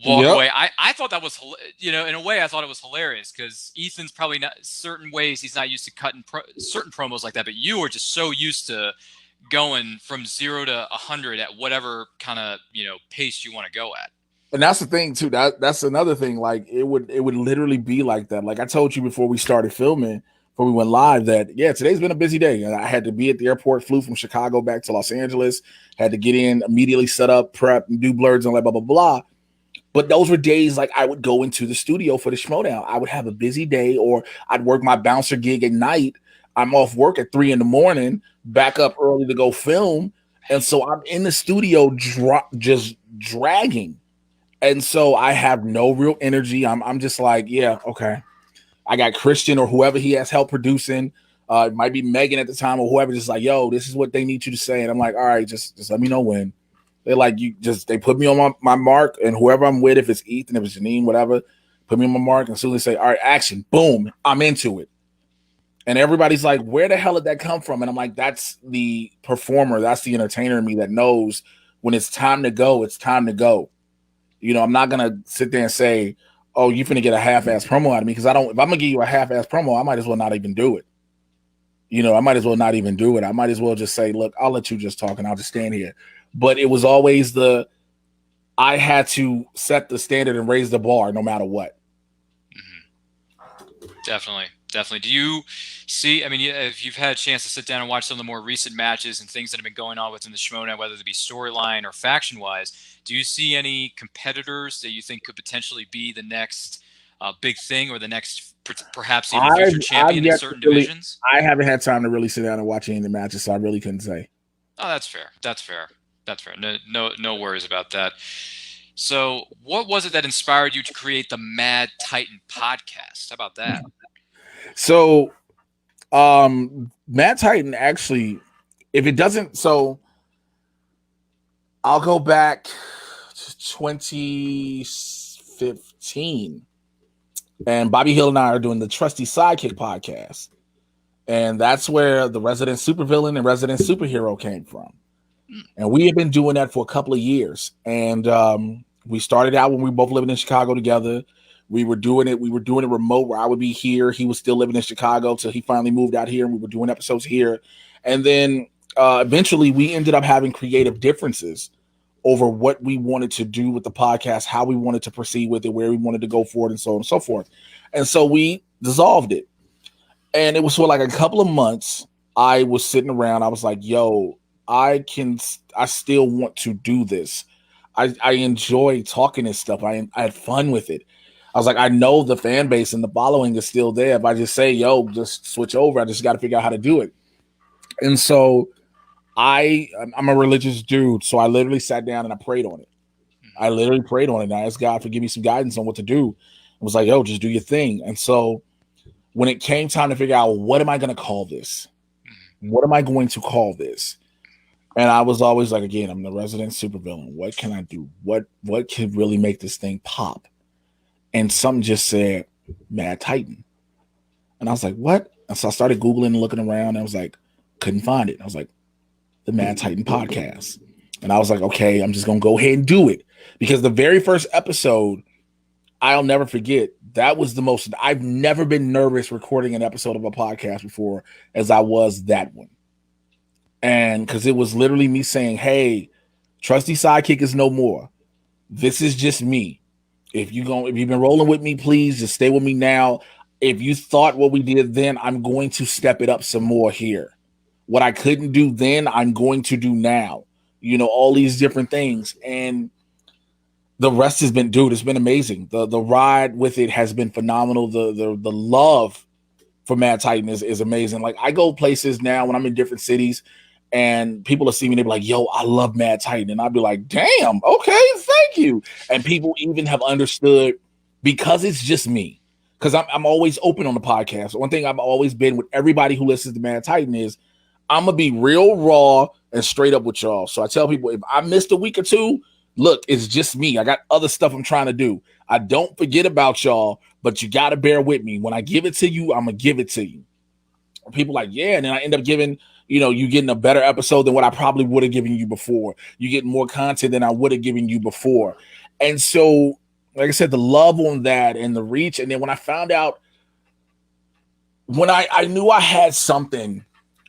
walk away. I thought that was, in a way, I thought it was hilarious because Ethan's probably not, certain ways he's not used to cutting certain promos like that, but you are just so used to going from 0 to 100 at whatever kind of, pace you want to go at. And that's the thing too. That's another thing. Like it would literally be like that. Like I told you before we started filming, before we went live, that today's been a busy day. And I had to be at the airport, flew from Chicago back to Los Angeles, had to get in, immediately set up, prep, and do blurs and blah, blah, blah. But those were days like I would go into the studio for the Showdown. I would have a busy day, or I'd work my bouncer gig at night. I'm off work at 3 a.m, back up early to go film. And so I'm in the studio just dragging. And so I have no real energy. I'm just like, yeah, okay. I got Christian or whoever he has help producing. It might be Megan at the time or whoever, just like, yo, this is what they need you to say. And I'm like, all right, just let me know when. They're like, they put me on my mark, and whoever I'm with, if it's Ethan, if it's Janine, whatever, put me on my mark, and as soon as they say, all right, action, boom, I'm into it. And everybody's like, where the hell did that come from? And I'm like, that's the performer, that's the entertainer in me that knows when it's time to go, it's time to go. I'm not going to sit there and say, oh, you finna get a half-ass promo out of me, because if I'm going to give you a half-ass promo, I might as well not even do it. I might as well not even do it. I might as well just say, look, I'll let you just talk, and I'll just stand here. But it was always I had to set the standard and raise the bar no matter what. Definitely. Definitely. Do you see? I mean, if you've had a chance to sit down and watch some of the more recent matches and things that have been going on within the Showdown, whether it be storyline or faction-wise, do you see any competitors that you think could potentially be the next big thing, or the next perhaps even future I've champion in yet to certain really. divisions? I haven't had time to really sit down and watch any of the matches, so I really couldn't say. Oh, that's fair. That's fair. That's fair. No worries about that. So, what was it that inspired you to create the Mad Titan podcast? How about that? So, Matt Titan actually, if it doesn't, so I'll go back to 2015, and Bobby Hill and I are doing the Trusty Sidekick podcast, and that's where the resident supervillain and resident superhero came from. And we have been doing that for a couple of years. And we started out when we were both living in Chicago together. We were doing it remote, where I would be here. He was still living in Chicago till he finally moved out here, and we were doing episodes here. And then eventually we ended up having creative differences over what we wanted to do with the podcast, how we wanted to proceed with it, where we wanted to go forward, and so on and so forth. And so we dissolved it. And it was for like a couple of months. I was sitting around. I was like, yo, I still want to do this. I enjoy talking and stuff. I had fun with it. I was like, I know the fan base and the following is still there. If I just say, yo, just switch over, I just got to figure out how to do it. And so I'm a religious dude. So I literally sat down and I prayed on it. I literally prayed on it. And I asked God to give me some guidance on what to do. I was like, yo, just do your thing. And so when it came time to figure out, what am I going to call this? What am I going to call this? And I was always like, again, I'm the resident supervillain. What can I do? What could really make this thing pop? And something just said Mad Titan. And I was like, what? And so I started Googling and looking around. And I was like, couldn't find it. I was like, the Mad Titan podcast. And I was like, okay, I'm just going to go ahead and do it. Because the very first episode, I'll never forget, that was the most, I've never been nervous recording an episode of a podcast before as I was that one. And because it was literally me saying, hey, Trusty Sidekick is no more. This is just me. If you've been rolling with me, please just stay with me now. If you thought what we did then, I'm going to step it up some more here. What I couldn't do then, I'm going to do now. You know, all these different things. And the rest has been, dude, it's been amazing. The ride with it has been phenomenal. The love for Mad Titan is amazing. Like, I go places now when I'm in different cities, and people will see me, they be like, yo, I love Mad Titan. And I'll be like, damn, okay, thank you. And people even have understood, because it's just me. Because I'm always open on the podcast. One thing I've always been with everybody who listens to Mad Titan is, I'm going to be real raw and straight up with y'all. So I tell people, if I missed a week or two, look, it's just me. I got other stuff I'm trying to do. I don't forget about y'all, but you got to bear with me. When I give it to you, I'm going to give it to you. People like, yeah. And then I end up giving, you getting a better episode than what I probably would have given you before. You get more content than I would have given you before. And so, like I said, the love on that and the reach. And then when I found out, when I knew I had something,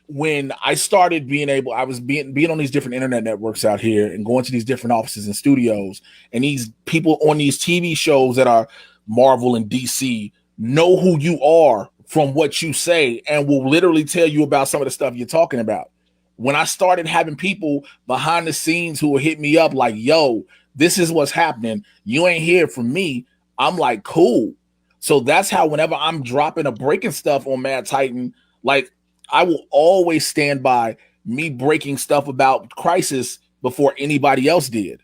when I started I was being on these different internet networks out here and going to these different offices and studios, and these people on these TV shows that are Marvel and DC know who you are from what you say and will literally tell you about some of the stuff you're talking about. When I started having people behind the scenes who would hit me up like, yo, this is what's happening. You ain't here for me. I'm like, cool. So that's how whenever I'm dropping or breaking stuff on Mad Titan, like, I will always stand by me breaking stuff about Crisis before anybody else did.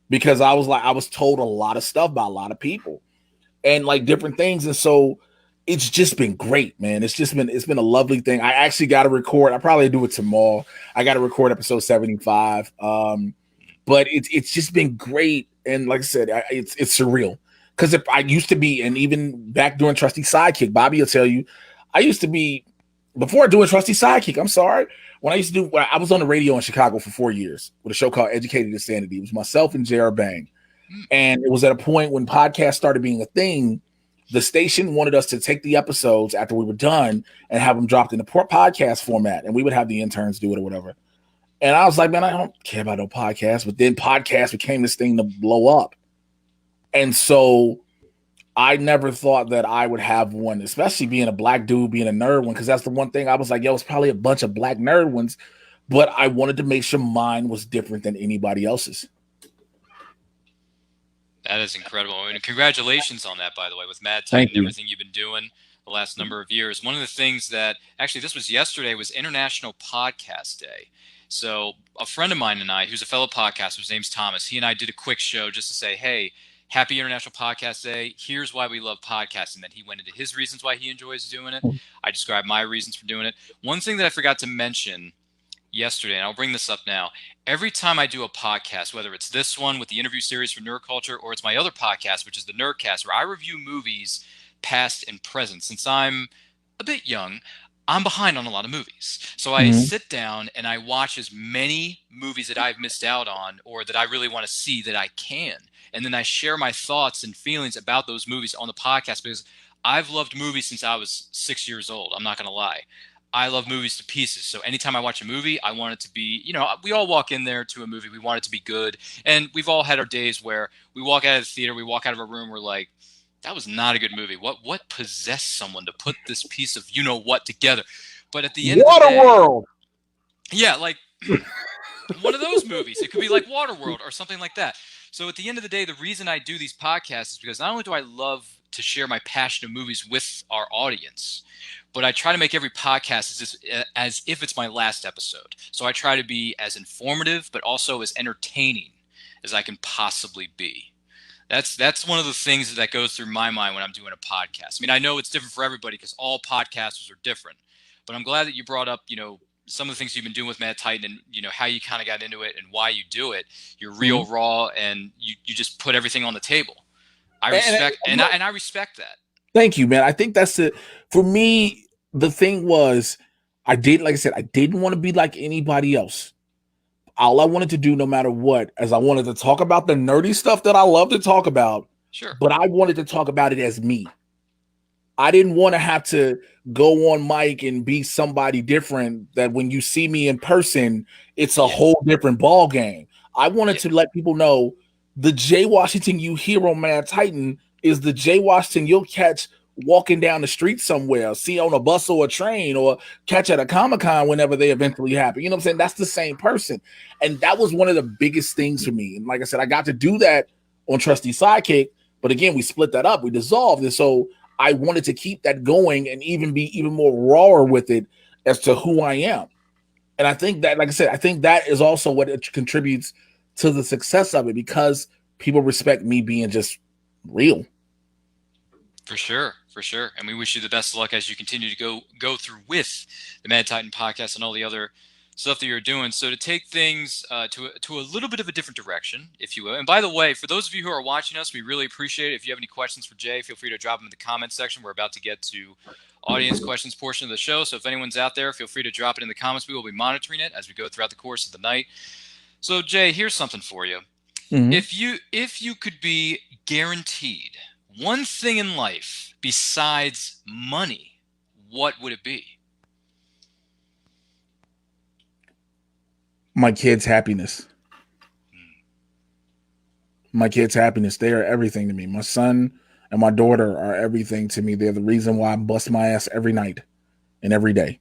Because I was told a lot of stuff by a lot of people and like different things. And so it's just been great, man. It's been a lovely thing. I actually got to record. I probably do it tomorrow. I got to record episode 75. But it's just been great. And like I said, it's surreal. Because if I used to be, and even back during Trusty Sidekick, Bobby will tell you, I used to be, before doing Trusty Sidekick, I'm sorry. When I was on the radio in Chicago for 4 years with a show called Educated Insanity. It was myself and J.R. Bang. And it was at a point when podcasts started being a thing, the station wanted us to take the episodes after we were done and have them dropped in the podcast format. And we would have the interns do it or whatever. And I was like, man, I don't care about no podcast. But then podcast became this thing to blow up. And so I never thought that I would have one, especially being a black dude, being a nerd one, because that's the one thing I was like, yo, it's probably a bunch of black nerd ones, but I wanted to make sure mine was different than anybody else's. That is incredible. I mean, congratulations on that, by the way, with Mad Thank Titan, you. everything you've been doing the last number of years. One of the things that actually this was yesterday was International Podcast Day. So a friend of mine and I, who's a fellow podcaster, his name's Thomas, he and I did a quick show just to say, hey, happy International Podcast Day. Here's why we love podcasting. Then he went into his reasons why he enjoys doing it. I described my reasons for doing it. One thing that I forgot to mention yesterday, and I'll bring this up now. Every time I do a podcast, whether it's this one with the interview series for Nerd Culture or it's my other podcast, which is the Nerdcast, where I review movies past and present. Since I'm a bit young, I'm behind on a lot of movies. So I sit down and I watch as many movies that I've missed out on or that I really want to see that I can. And then I share my thoughts and feelings about those movies on the podcast because I've loved movies since I was 6 years old. I'm not going to lie. I love movies to pieces. So anytime I watch a movie, I want it to be, we all walk in there to a movie. We want it to be good. And we've all had our days where we walk out of the theater, we walk out of a room, we're like, that was not a good movie. What possessed someone to put this piece of what together? But at the end of the day, Waterworld. Yeah, like one of those movies. It could be like Waterworld or something like that. So at the end of the day, the reason I do these podcasts is because not only do I love to share my passion of movies with our audience, but I try to make every podcast as if it's my last episode. So I try to be as informative, but also as entertaining as I can possibly be. That's one of the things that goes through my mind when I'm doing a podcast. I mean, I know it's different for everybody because all podcasters are different, but I'm glad that you brought up, some of the things you've been doing with Mad Titan and, how you kind of got into it and why you do it. You're real, raw, and you just put everything on the table. I respect I respect that. Thank you, man. I think that's it. For me, the thing was, like I said, I didn't want to be like anybody else. All I wanted to do, no matter what, is I wanted to talk about the nerdy stuff that I love to talk about. Sure. But I wanted to talk about it as me. I didn't want to have to go on mic and be somebody different that when you see me in person, it's a whole different ball game. I wanted to let people know the Jay Washington you hear on Mad Titan is the Jay Washington you'll catch walking down the street somewhere, see on a bus or a train, or catch at a Comic-Con whenever they eventually happen. You know what I'm saying? That's the same person. And that was one of the biggest things for me. And like I said, I got to do that on Trusty Sidekick. But again, we split that up. We dissolved. And so I wanted to keep that going and even be even more rawer with it as to who I am. And I think that, like I said, I think that is also what it contributes to the success of it because people respect me being just real. For sure. And we wish you the best of luck as you continue to go through with the Mad Titan podcast and all the other stuff that you're doing. So to take things to a little bit of a different direction, if you will. And by the way, for those of you who are watching us, we really appreciate it. If you have any questions for Jay, feel free to drop them in the comments section. We're about to get to audience questions portion of the show. So if anyone's out there, feel free to drop it in the comments. We will be monitoring it as we go throughout the course of the night. So Jay, here's something for you. Mm-hmm. If you could be guaranteed one thing in life besides money, what would it be? My kids' happiness. My kids' happiness. They are everything to me. My son and my daughter are everything to me. They're the reason why I bust my ass every night and every day.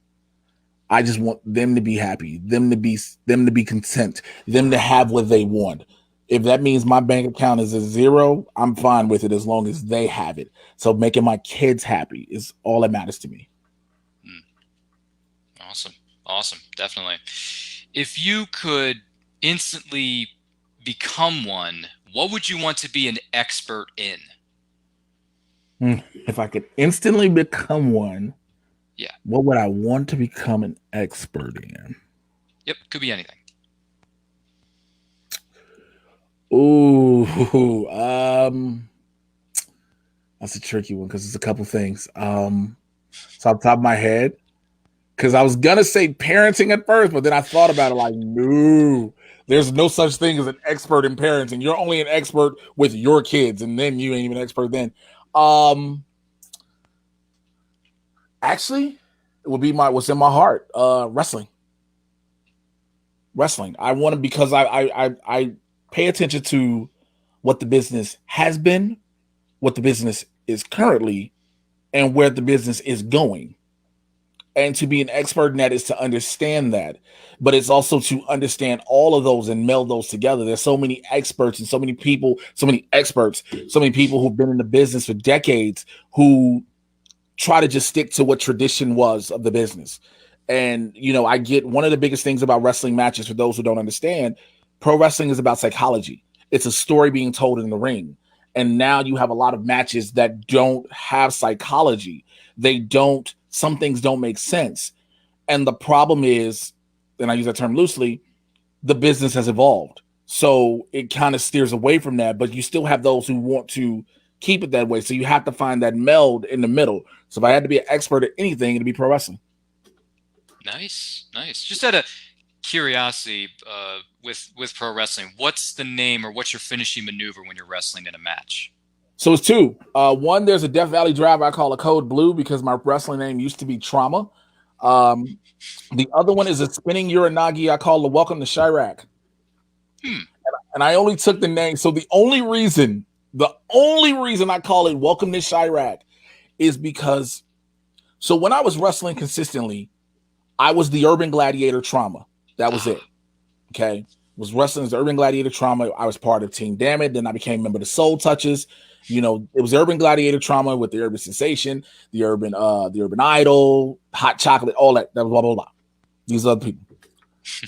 I just want them to be happy, them to be content, them to have what they want. If that means my bank account is a zero, I'm fine with it as long as they have it. So making my kids happy is all that matters to me. Awesome. Definitely. If you could instantly become one, what would you want to be an expert in? If I could instantly become one, yeah, what would I want to become an expert in? Yep, could be anything. Ooh, that's a tricky one because it's a couple things. So off the top of my head, because I was gonna say parenting at first, but then I thought about it like, no, there's no such thing as an expert in parenting. You're only an expert with your kids, and then you ain't even an expert then. Actually, it would be what's in my heart, wrestling. I want to because I pay attention to what the business has been, what the business is currently and where the business is going. And to be an expert in that is to understand that, but it's also to understand all of those and meld those together. There's so many experts and so many people, so many experts, so many people who've been in the business for decades who try to just stick to what tradition was of the business. And, you know, I get one of the biggest things about wrestling matches for those who don't understand, pro wrestling is about psychology. It's a story being told in the ring. And now you have a lot of matches that don't have psychology. They don't, some things don't make sense. And the problem is, and I use that term loosely, the business has evolved. So it kind of steers away from that, but you still have those who want to keep it that way. So you have to find that meld in the middle. So if I had to be an expert at anything, it'd be pro wrestling. Nice. Just out of curiosity, with pro wrestling, what's the name or what's your finishing maneuver when you're wrestling in a match? So it's two. One, there's a Death Valley driver I call a Code Blue because my wrestling name used to be Trauma. The other one is a spinning Uranagi I call the Welcome to Chirac. And I only took the name. So the only reason I call it Welcome to Chirac is because, so when I was wrestling consistently, I was the Urban Gladiator Trauma. That was it. Okay. Was wrestling as the Urban Gladiator Trauma. I was part of Team Damn It. Then I became a member of the Soul Touches. You know, it was Urban Gladiator Trauma with the Urban Sensation, the Urban Idol, Hot Chocolate, all that. That was blah, blah, blah. These other people.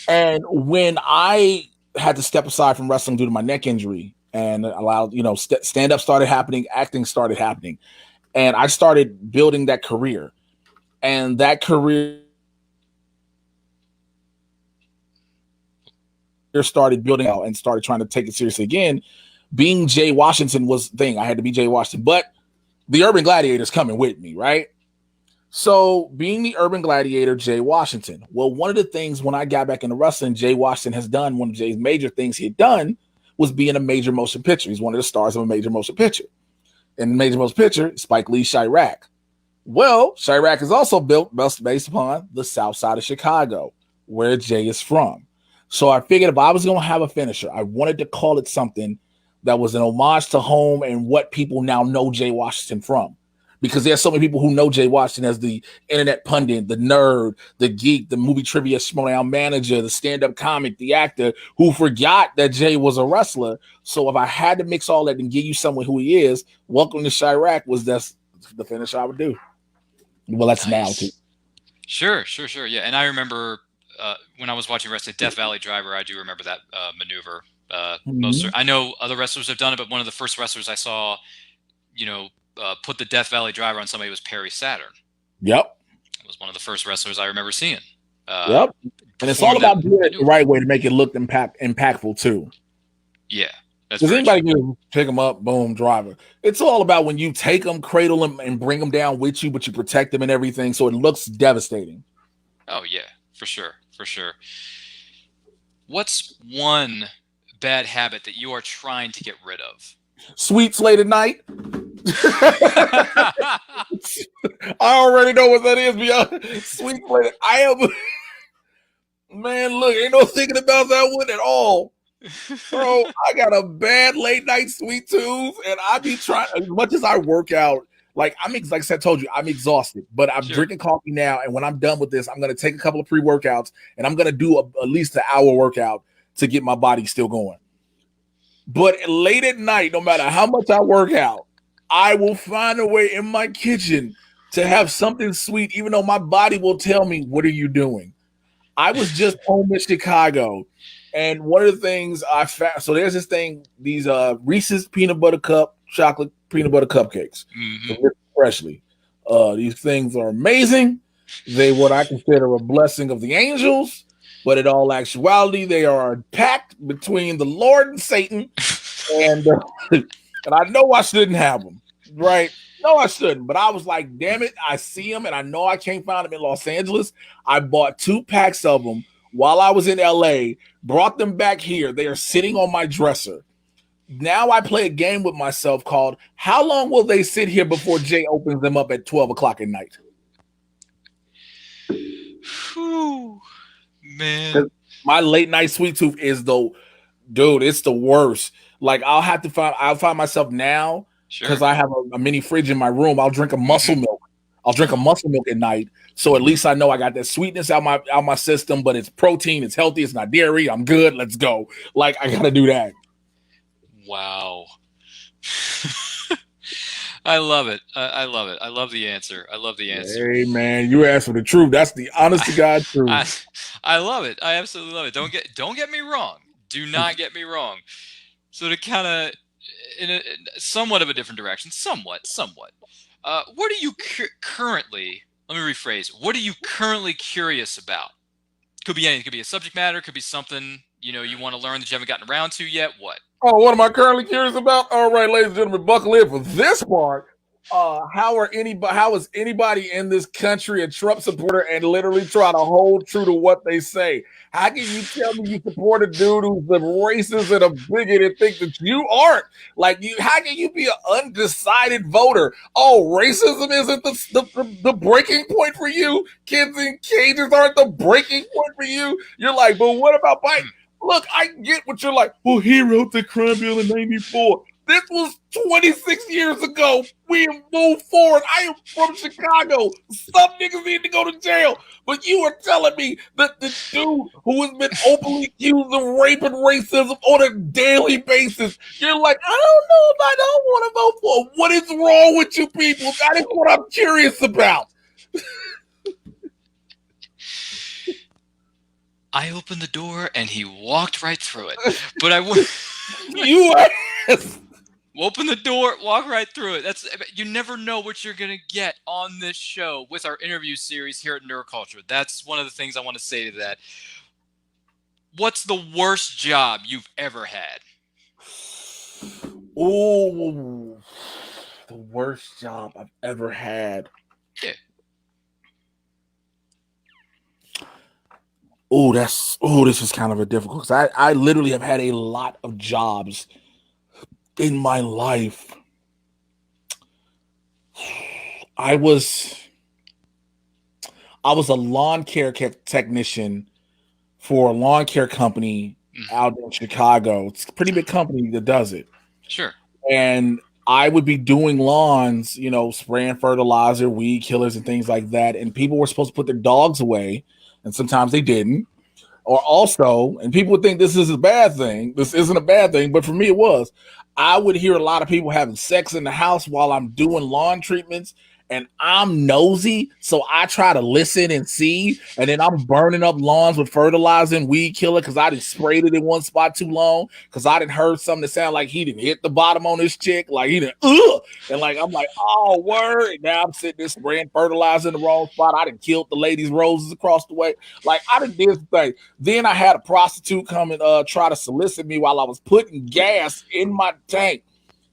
And when I had to step aside from wrestling due to my neck injury and allowed, you know, stand-up started happening, acting started happening. And I started building that career. And that career started building out and started trying to take it seriously again. Being Jay Washington was the thing. I had to be Jay Washington, but the Urban Gladiator's coming with me, right? So being the Urban Gladiator, Jay Washington. Well, one of the things when I got back into wrestling, Jay Washington has done, one of Jay's major things he had done was be in a major motion picture. He's one of the stars of a major motion picture. And the major motion picture, Spike Lee's Chirac. Well, Chirac is also built based upon the south side of Chicago, where Jay is from. So I figured if I was going to have a finisher, I wanted to call it something that was an homage to home and what people now know Jay Washington from. Because there's so many people who know Jay Washington as the internet pundit, the nerd, the geek, the movie trivia Showdown manager, the stand-up comic, the actor who forgot that Jay was a wrestler. So if I had to mix all that and give you someone who he is, Welcome to Chirac was that's the finish I would do. Well, that's Nice. now too. Sure. Yeah, and I remember when I was watching wrestling, Death Valley Driver. I do remember that maneuver. I know other wrestlers have done it, but one of the first wrestlers I saw, you know, put the Death Valley Driver on somebody was Perry Saturn. Yep. It was one of the first wrestlers I remember seeing. Yep. And it's all about doing it the right way to make it look impactful too. Yeah. Because anybody can pick them up, boom, driver. It's all about when you take them, cradle them, and bring them down with you, but you protect them and everything, so it looks devastating. Oh yeah, for sure. What's one bad habit that you are trying to get rid of? Sweets late at night. I already know what that is, beyond sweets late. I am, man. Look, ain't no thinking about that one at all. Bro, I got a bad late night sweet tooth, and I be trying as much as I work out. Like like I told you, I'm exhausted, but I'm drinking coffee now. And when I'm done with this, I'm gonna take a couple of pre-workouts, and I'm gonna do at least an hour workout to get my body still going. But late at night, no matter how much I work out, I will find a way in my kitchen to have something sweet, even though my body will tell me, "What are you doing?" I was just home in Chicago. And one of the things I found, so there's this thing, these Reese's peanut butter cup chocolate peanut butter cupcakes, freshly. These things are amazing. They what I consider a blessing of the angels, but in all actuality, they are packed between the Lord and Satan. And I know I shouldn't have them, right? No, I shouldn't. But I was like, damn it, I see them, and I know I can't find them in Los Angeles. I bought 2 packs of them while I was in LA, brought them back here. They are sitting on my dresser. Now I play a game with myself called How Long Will They Sit Here Before Jay opens them up at 12 o'clock at night? Whew, man. My late night sweet tooth is it's the worst. Like I'll find myself now. Sure. because I have a mini fridge in my room. I'll drink a muscle milk. I'll drink a muscle milk at night, so at least I know I got that sweetness out my system. But it's protein, it's healthy, it's not dairy. I'm good. Let's go. Like I gotta do that. Wow. I love it. I love it. I love the answer. I love the answer. Hey man, you asked for the truth. That's the honest to God I, truth. I love it. I absolutely love it. Don't get me wrong. Do not get me wrong. So to kind of in a somewhat of a different direction, somewhat. What are you currently? Let me rephrase. What are you currently curious about? Could be anything. Could be a subject matter. Could be something you want to learn that you haven't gotten around to yet. What? Oh, what am I currently curious about? All right, ladies and gentlemen, buckle in for this part. How is anybody in this country a Trump supporter and literally try to hold true to what they say? How can you tell me you support a dude who's a racist and a bigot and think that you aren't? Like you, how can you be an undecided voter? Oh, racism isn't the breaking point for you. Kids in cages aren't the breaking point for you. You're like, but what about Biden? Look, I get what you're like. Well, he wrote the crime bill in '94. This was 26 years ago. We have moved forward. I am from Chicago. Some niggas need to go to jail. But you are telling me that the dude who has been openly accused of rape and racism on a daily basis, you're like, I don't know if I don't want to vote for him. What is wrong with you people? That is what I'm curious about. I opened the door and he walked right through it. But I would. You Open the door, walk right through it. You never know what you're gonna get on this show with our interview series here at Neuroculture. That's one of the things I want to say to that. What's the worst job you've ever had? Oh, the worst job I've ever had. Yeah. This is kind of a difficult because I literally have had a lot of jobs in my life. I was a lawn care technician for a lawn care company out in Chicago. It's a pretty big company that does it. Sure. And I would be doing lawns, spraying fertilizer, weed killers, and things like that. And people were supposed to put their dogs away, and sometimes they didn't. Or also, and people would think this is a bad thing. This isn't a bad thing, but for me it was. I would hear a lot of people having sex in the house while I'm doing lawn treatments, and I'm nosy, so I try to listen and see, and then I'm burning up lawns with fertilizer and weed killer because I didn't sprayed it in one spot too long, because I didn't heard something that sounded like he didn't hit the bottom on this chick, like he didn't, and like I'm like, oh, word, and now I'm sitting there spraying fertilizer in the wrong spot. I done killed the lady's roses across the way, like I done did some things. Then I had a prostitute come and try to solicit me while I was putting gas in my tank.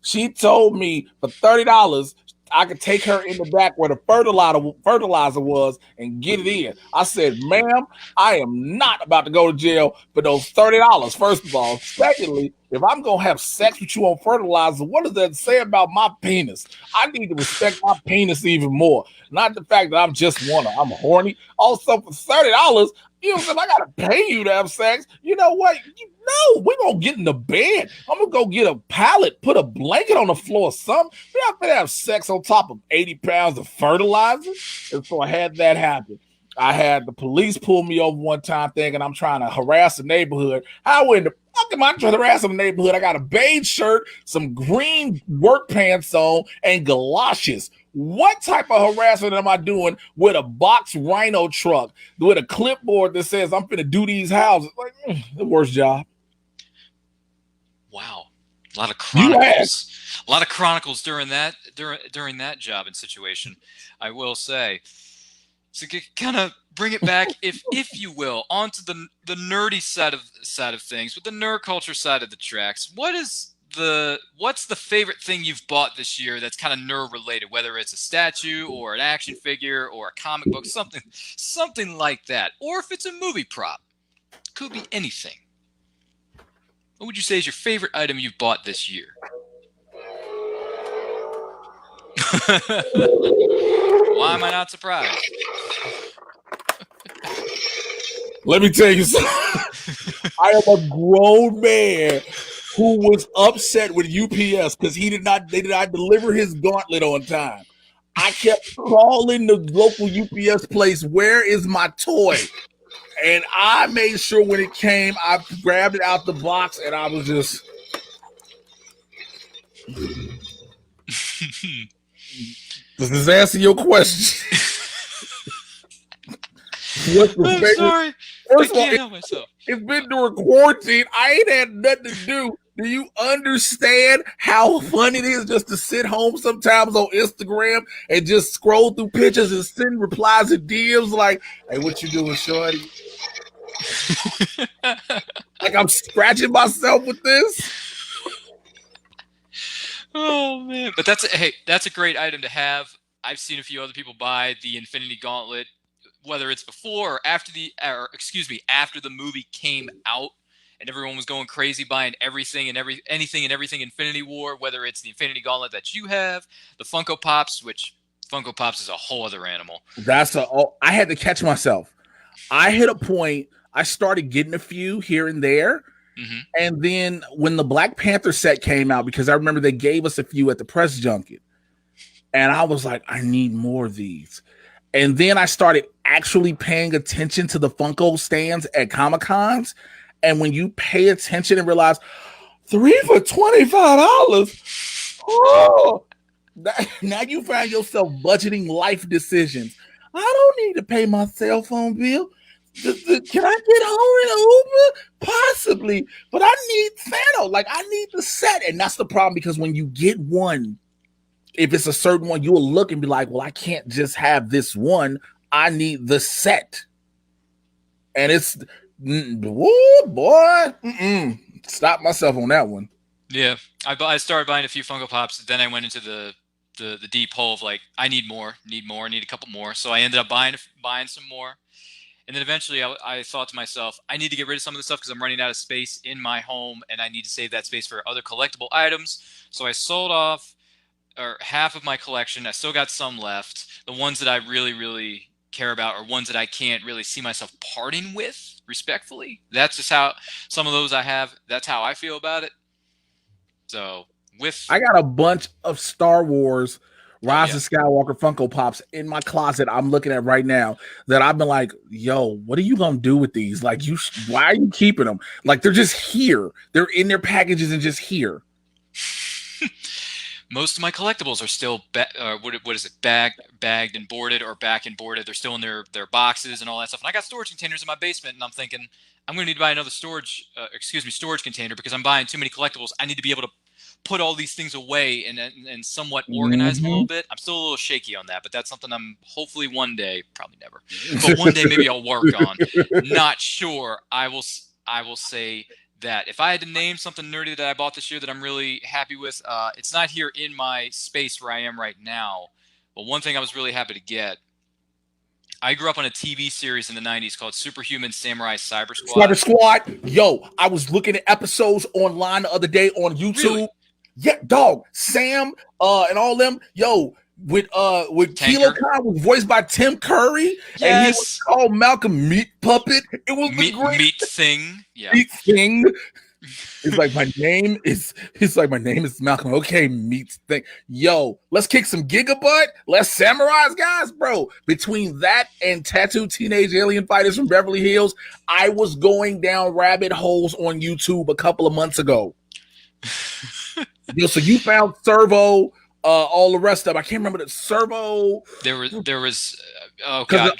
She told me for $30 I could take her in the back where the fertilizer was and get it in. I said, ma'am, I am not about to go to jail for those $30, first of all. Secondly, if I'm going to have sex with you on fertilizer, what does that say about my penis? I need to respect my penis even more. Not the fact that I'm just I'm horny. Also, for $30, you know what I'm saying? I got to pay you to have sex. You know what? No, we're going to get in the bed. I'm going to go get a pallet, put a blanket on the floor or something. We're not going to have sex on top of 80 pounds of fertilizer. And so I had that happen. I had the police pull me over one time thinking I'm trying to harass the neighborhood. How in the fuck am I trying to harass the neighborhood? I got a beige shirt, some green work pants on, and galoshes. What type of harassment am I doing with a box rhino truck with a clipboard that says I'm finna do these houses? Like, the worst job. Wow. A lot of chronicles. A lot of chronicles during that job and situation, I will say. So kind of bring it back, if you will, onto the nerdy side of things, with the nerd culture side of the tracks. What's the favorite thing you've bought this year that's kind of nerd related, whether it's a statue or an action figure or a comic book, something like that, or if it's a movie prop, could be anything. What would you say is your favorite item you've bought this year? Why am I not surprised? Let me tell you something. I am a grown man who was upset with UPS because they did not deliver his gauntlet on time. I kept calling the local UPS place, where is my toy? And I made sure when it came, I grabbed it out the box and I was just. Does this answer your question? What's the I'm favorite? sorry. First I of all, can't help myself. it's been during quarantine. I ain't had nothing to do. Do you understand how fun it is just to sit home sometimes on Instagram and just scroll through pictures and send replies and DMs like, hey, what you doing, shorty? Like I'm scratching myself with this. Oh man, but that's a great item to have. I've seen a few other people buy the Infinity Gauntlet, whether it's before or after after the movie came out, and everyone was going crazy buying anything and everything Infinity War. Whether it's the Infinity Gauntlet that you have, the Funko Pops, which Funko Pops is a whole other animal. I had to catch myself. I hit a point. I started getting a few here and there. Mm-hmm. And then when the Black Panther set came out, because I remember they gave us a few at the press junket, and I was like, I need more of these. And then I started actually paying attention to the Funko stands at Comic-Cons. And when you pay attention and realize 3 for $25, oh, now you find yourself budgeting life decisions. I don't need to pay my cell phone bill. Can I get home in an Uber? Possibly, but I need Thanos. Like, I need the set. And that's the problem, because when you get one, if it's a certain one, you will look and be like, well, I can't just have this one. I need the set. And it's, whoa, boy, stop myself on that one. Yeah, I started buying a few Funko Pops. Then I went into the deep hole of like, I need more, need a couple more. So I ended up buying some more. And then eventually I thought to myself, I need to get rid of some of the stuff because I'm running out of space in my home, and I need to save that space for other collectible items. So I sold off half of my collection. I still got some left. The ones that I really, really care about are ones that I can't really see myself parting with, respectfully. That's just how some of those I have. That's how I feel about it. So I got a bunch of Star Wars Rise of Skywalker Funko Pops in my closet I'm looking at right now that I've been like, yo, what are you going to do with these? Like, why are you keeping them? Like, they're just here. They're in their packages and just here. Most of my collectibles are still what is it, bagged and boarded, or back and boarded. They're still in their boxes and all that stuff. And I got storage containers in my basement, and I'm thinking I'm going to need to buy another storage container because I'm buying too many collectibles. I need to be able to put all these things away and somewhat organize them a little bit. I'm still a little shaky on that, but that's something I'm hopefully one day, probably never, but one day maybe I'll work on. Not sure. I will say that if I had to name something nerdy that I bought this year that I'm really happy with, it's not here in my space where I am right now, but one thing I was really happy to get. I grew up on a TV series in the 90s called Superhuman Samurai Cyber Squad. Yo, I was looking at episodes online the other day on YouTube. Really? Yeah, dog. Sam and all them. Yo, with Kilo Khan was voiced by Tim Curry. Yes. And he was called Malcolm Meat Puppet. It was Meat Thing. Yeah. Meat Thing. It's like my name is Malcolm. Okay, Meat Thing. Yo, let's kick some gigabutt. Let's samurais, guys, bro. Between that and Tattooed Teenage Alien Fighters from Beverly Hills, I was going down rabbit holes on YouTube a couple of months ago. Yo, so you found Servo, all the rest of them. I can't remember the Servo. There was oh god,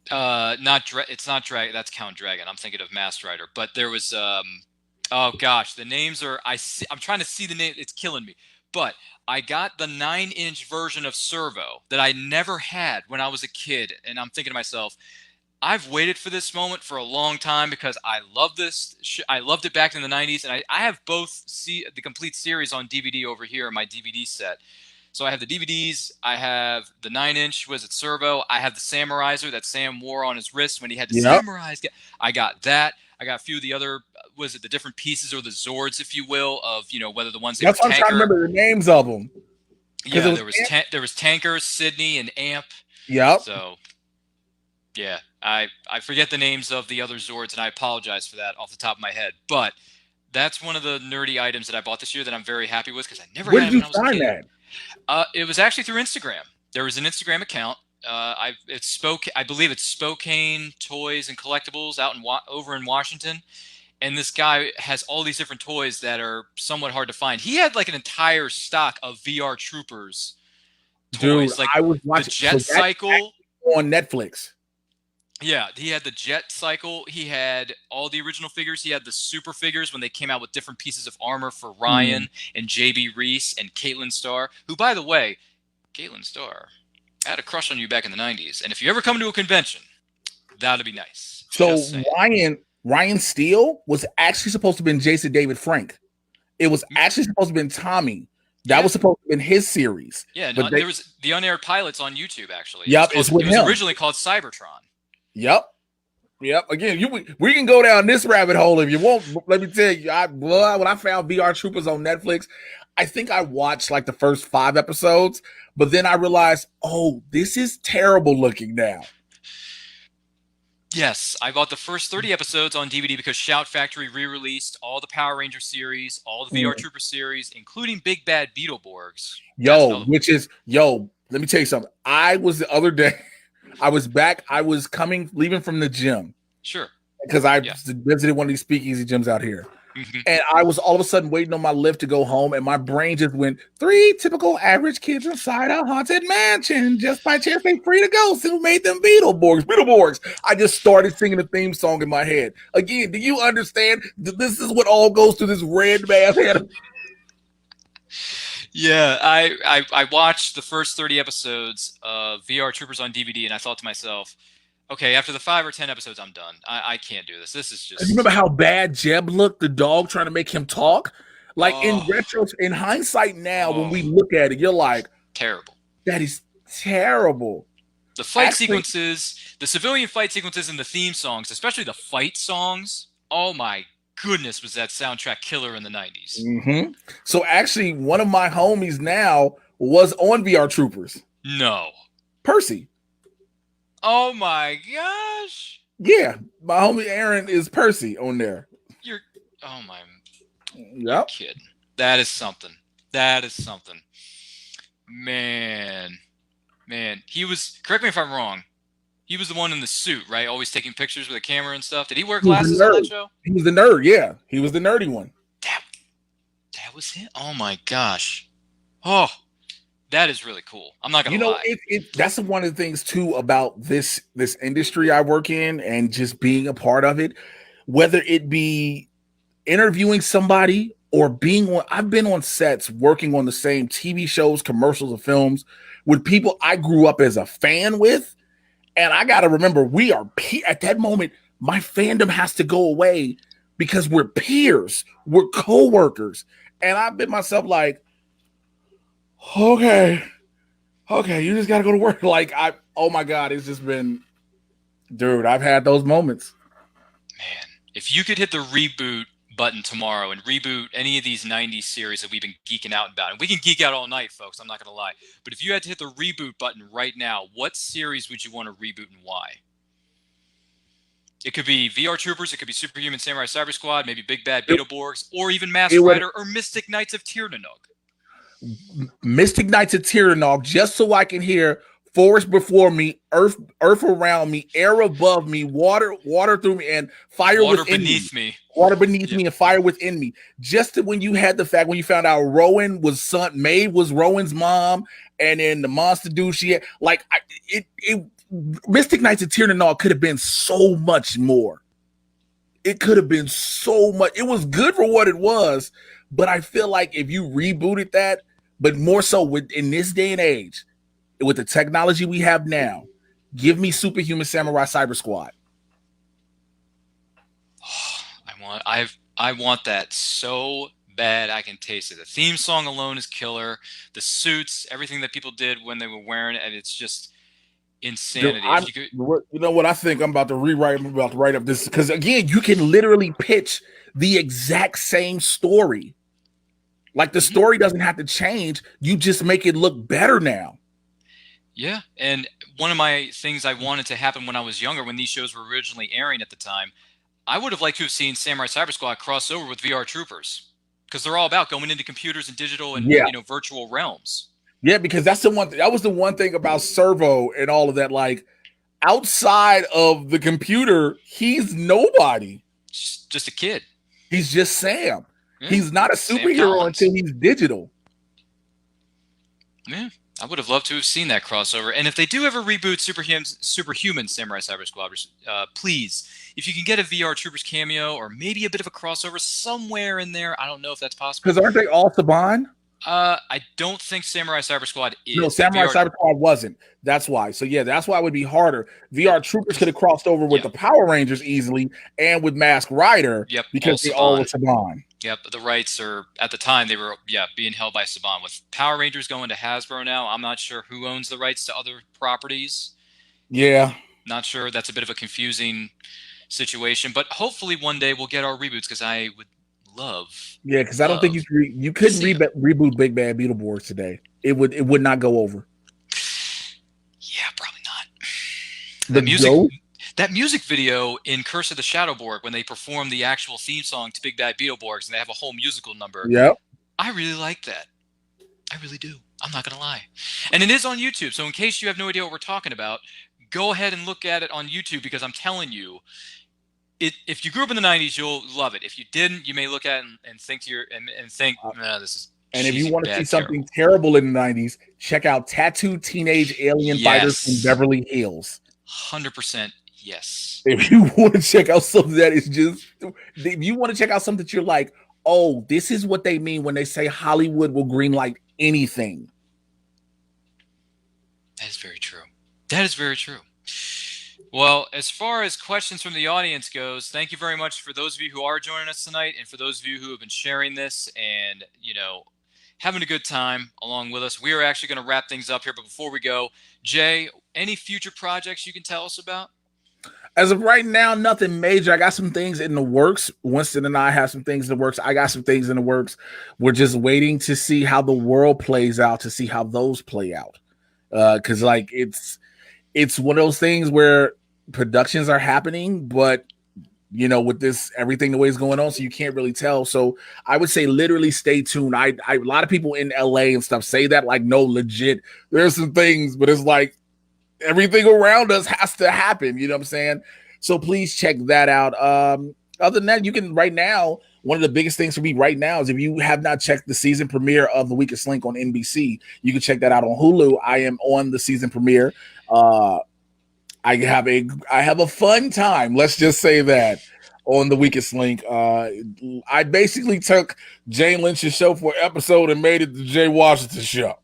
it's not Dragon. That's Count Dragon. I'm thinking of Masked Rider. But there was oh gosh, the names are I'm trying to see the name. It's killing me. But I got the 9-inch version of Servo that I never had when I was a kid, and I'm thinking to myself, I've waited for this moment for a long time because I love this. I loved it back in the 90s, and I have both the complete series on DVD over here in my DVD set. So I have the DVDs. I have the 9-inch. Was it Servo? I have the Samuraizer that Sam wore on his wrist when he had the Samurais. I got that. I got a few of the other, was it the different pieces or the Zords, if you will, of, whether the ones they were Tanker. I'm trying to remember the names of them. Yeah, there was Tanker, Sydney, and Amp. Yep. So, yeah, I forget the names of the other Zords, and I apologize for that off the top of my head. But That's one of the nerdy items that I bought this year that I'm very happy with because I never Where had did it when you I was a find kid. that? It was actually through Instagram. There was an Instagram account. I believe it's Spokane Toys and Collectibles out in over in Washington. And this guy has all these different toys that are somewhat hard to find. He had like an entire stock of VR Troopers Dude, toys, like I was the watching. So Jet that's Cycle. on Netflix. Yeah, he had the Jet Cycle. He had all the original figures. He had the super figures when they came out with different pieces of armor for Mm. Ryan and JB Reese and Caitlin Starr, who, by the way, Caitlin Starr, I had a crush on you back in the 90s. And if you ever come to a convention, that'd be nice. Just So saying. Ryan Steele was actually supposed to have been Jason David Frank. It was actually supposed to have been Tommy. That Yeah. was supposed to have been his series. Yeah, but there was the unaired pilots on YouTube, actually. Yep, it was originally called Cybertron. Yep. Again, we can go down this rabbit hole if you want. Let me tell you, when I found VR Troopers on Netflix, I think I watched like the first 5 episodes, but then I realized, oh, this is terrible looking now. Yes, I bought the first 30 episodes on DVD because Shout Factory re-released all the Power Ranger series, all the VR Trooper series, including Big Bad Beetleborgs. Let me tell you something. I was the other day, I was leaving from the gym. Sure. Because I visited one of these speakeasy gyms out here. And I was all of a sudden waiting on my lift to go home, and my brain just went, 3 typical average kids inside a haunted mansion. Just by chance, they free to ghosts who made them Beetleborgs. I just started singing the theme song in my head. Again, do you understand that this is what all goes through this red man's head? Yeah, I watched the first 30 episodes of VR Troopers on DVD, and I thought to myself, okay, after the 5 or 10 episodes, I'm done. I can't do this. This is just. You remember how bad Jeb looked, the dog trying to make him talk? Like in hindsight now, when we look at it, you're like, terrible. That is terrible. The fight sequences, the civilian fight sequences and the theme songs, especially the fight songs, oh my goodness, was that soundtrack killer in the 90s. Mm-hmm. So actually, one of my homies now was on VR Troopers. No. Percy. Oh my gosh. Yeah, my homie Aaron is Percy on there. Oh my. Yep. You're kidding. That is something. Man. He was, correct me if I'm wrong, he was the one in the suit, right? Always taking pictures with a camera and stuff. Did he wear glasses on that show? He was the nerd, yeah. He was the nerdy one. That was him? Oh my gosh. Oh, that is really cool. I'm not going to lie. That's one of the things too about this industry I work in and just being a part of it, whether it be interviewing somebody or I've been on sets working on the same TV shows, commercials, or films with people I grew up as a fan with. And I got to remember, we are at that moment, my fandom has to go away because we're peers, we're co-workers. And I've been myself like, okay, you just got to go to work. Like, oh my God, it's just been, dude, I've had those moments. Man, if you could hit the reboot button tomorrow and reboot any of these 90s series that we've been geeking out about, and we can geek out all night, folks, I'm not going to lie, but if you had to hit the reboot button right now, what series would you want to reboot and why? It could be VR Troopers, it could be Superhuman Samurai Cyber Squad, maybe Big Bad Beetleborgs, or even Masked Rider or Mystic Knights of Tir-Na-Nog. Mystic Knights of Tir-Na-Nog, just so I can hear forest before me, earth around me, air above me, water through me, and fire beneath me. Water beneath me and fire within me. Just when you had the fact when you found out Rowan was Maeve was Rowan's mom, and then the monster dude she had, like Mystic Knights of Tir-Na-Nog could have been so much more. It could have been so much. It was good for what it was, but I feel like if you rebooted that, but more so in this day and age, with the technology we have now, give me Superhuman Samurai Cyber Squad. I want that so bad I can taste it. The theme song alone is killer. The suits, everything that people did when they were wearing it, and it's just insanity. You know what I think? I'm about to write up this, because again, you can literally pitch the exact same story. Like the story doesn't have to change. You just make it look better now. Yeah, and one of my things I wanted to happen when I was younger, when these shows were originally airing at the time, I would have liked to have seen Samurai Cyber Squad cross over with VR Troopers, because they're all about going into computers and digital and virtual realms. Yeah, because that's the one. That was the one thing about Servo and all of that. Like, outside of the computer, he's nobody. Just a kid. He's just Sam. Yeah. He's not a superhero until he's digital. Yeah, I would have loved to have seen that crossover. And if they do ever reboot Superhuman Samurai Cyber Squad, please, if you can get a VR Troopers cameo or maybe a bit of a crossover somewhere in there, I don't know if that's possible. Because aren't they all Saban? I don't think Samurai Cyber Squad is. No, Samurai Cyber Squad wasn't. That's why. So yeah, that's why it would be harder. VR Troopers could have crossed over with the Power Rangers easily and with Mask Rider. Yep, because they all were Saban. Yep, the rights are at the time they were being held by Saban. With Power Rangers going to Hasbro now, I'm not sure who owns the rights to other properties. Yeah, not sure. That's a bit of a confusing situation, but hopefully one day we'll get our reboots, because I would love. Yeah, because I don't think you couldn't reboot Big Bad Beetleborgs today. It would not go over. Yeah, probably not. That music video in Curse of the Shadowborg, when they perform the actual theme song to Big Bad Beetleborgs and they have a whole musical number. Yep. I really like that. I really do. I'm not gonna lie. And it is on YouTube, so in case you have no idea what we're talking about, go ahead and look at it on YouTube, because I'm telling you, if you grew up in the 90s, you'll love it. If you didn't, you may look at it and think this is. And if you want to see something terrible in the 90s, check out Tattooed Teenage Alien Fighters from Beverly Hills. 100% yes. If you want to check out something that is just, if you want to check out something that you're like, oh, this is what they mean when they say Hollywood will greenlight anything. That is very true. That is very true. Well, as far as questions from the audience goes, thank you very much for those of you who are joining us tonight, and for those of you who have been sharing this and, having a good time along with us. We are actually going to wrap things up here, but before we go, Jay, any future projects you can tell us about? As of right now, nothing major. I got some things in the works. Winston and I have some things in the works. I got some things in the works. We're just waiting to see how the world plays out, to see how those play out. Because it's one of those things where productions are happening, but with this everything the way it's going on, so you can't really tell. So I would say literally stay tuned. A lot of people in LA and stuff say that, like, no, legit, there's some things, but it's like everything around us has to happen. You know what I'm saying? So please check that out. Other than that, you can right now. One of the biggest things for me right now is if you have not checked the season premiere of The Weakest Link on NBC, you can check that out on Hulu. I am on the season premiere. I have a fun time. Let's just say that on The Weakest Link. I basically took Jane Lynch's show for an episode and made it the Jay Washington show.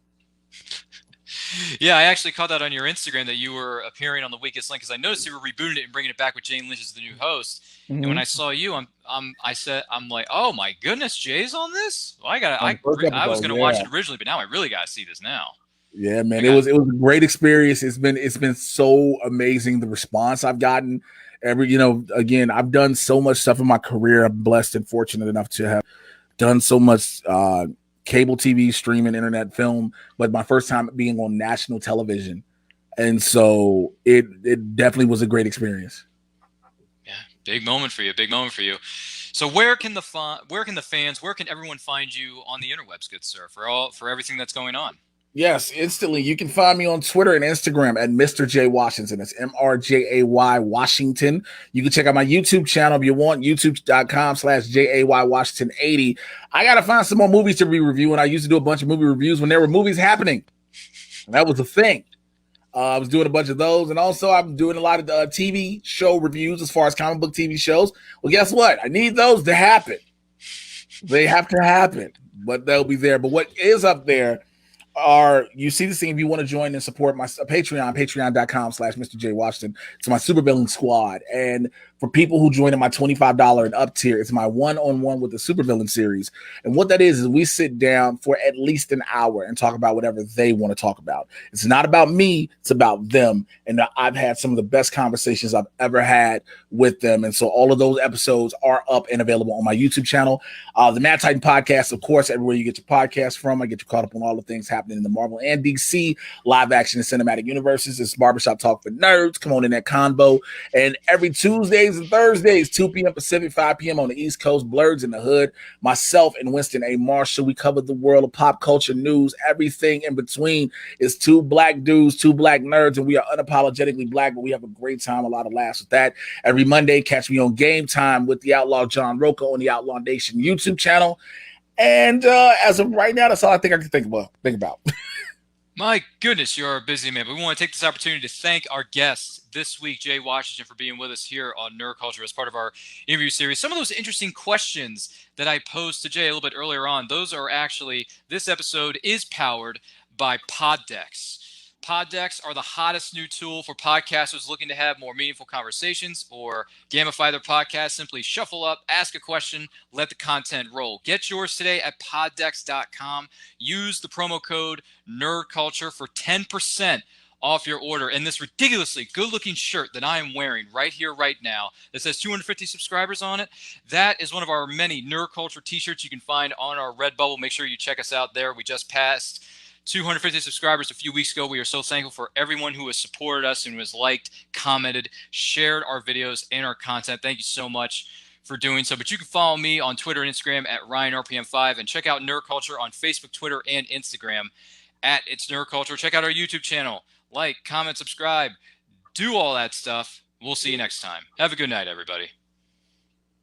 Yeah, I actually caught that on your Instagram that you were appearing on The Weakest Link, because I noticed you were rebooting it and bringing it back with Jane Lynch as the new host. Mm-hmm. And when I saw you, I'm like, oh my goodness, Jay's on this. Well, I was going to watch it originally, but now I really got to see this now. Yeah, man, it was a great experience. It's been so amazing, the response I've gotten. Again, I've done so much stuff in my career. I'm blessed and fortunate enough to have done so much cable TV, streaming, internet, film, but my first time being on national television. And so it definitely was a great experience. Yeah, big moment for you. So where can everyone find you on the interwebs, good sir, for everything that's going on? Yes, instantly. You can find me on Twitter and Instagram at Mr. J Washington. It's MRJAY Washington. You can check out my YouTube channel if you want, youtube.com/JAY-Washington80. I got to find some more movies to be reviewing. I used to do a bunch of movie reviews when there were movies happening. That was the thing. I was doing a bunch of those. And also I'm doing a lot of TV show reviews as far as comic book TV shows. Well, guess what? I need those to happen. They have to happen, but they'll be there. But what is up there you see the scene. If you want to join and support my patreon.com/Mr. J Washington. It's my super villain squad. And for people who join in my $25 and up tier, it's my one-on-one with the super villain series. And what that is we sit down for at least an hour and talk about whatever they want to talk about. It's not about me, it's about them. And I've had some of the best conversations I've ever had with them. And so all of those episodes are up and available on my YouTube channel. The Mad Titan podcast, of course, everywhere you get your podcast from. I get you caught up on all the things happening in the Marvel and DC live action and cinematic universes. It's Barbershop Talk for Nerds. Come on in that convo. And every Tuesdays Wednesdays and Thursdays, 2 p.m. Pacific, 5 p.m. on the East Coast. Blurs in the Hood. Myself and Winston A. Marshall. We cover the world of pop culture news, everything in between. It's two black dudes, two black nerds, and we are unapologetically black, but we have a great time, a lot of laughs with that. Every Monday, catch me on Game Time with the Outlaw John Rocco on the Outlaw Nation YouTube channel. And as of right now, that's all I think I can think about. My goodness, you're a busy man. But we want to take this opportunity to thank our guests this week, Jay Washington, for being with us here on Nerd Culture as part of our interview series. Some of those interesting questions that I posed to Jay a little bit earlier on, those are actually, this episode is powered by Poddex. Poddex are the hottest new tool for podcasters looking to have more meaningful conversations or gamify their podcast. Simply shuffle up, ask a question, let the content roll. Get yours today at poddex.com. Use the promo code NERDCULTURE for 10% off your order. And this ridiculously good-looking shirt that I am wearing right here, right now, that says 250 subscribers on it, that is one of our many Nerd Culture t-shirts you can find on our Redbubble. Make sure you check us out there. We just passed 250 subscribers a few weeks ago. We are so thankful for everyone who has supported us and who has liked, commented, shared our videos and our content. Thank you so much for doing so. But you can follow me on Twitter and Instagram at RyanRPM5 and check out Nerd Culture on Facebook, Twitter, and Instagram at It's Nerd Culture. Check out our YouTube channel. Like, comment, subscribe, do all that stuff. We'll see you next time. Have a good night, everybody.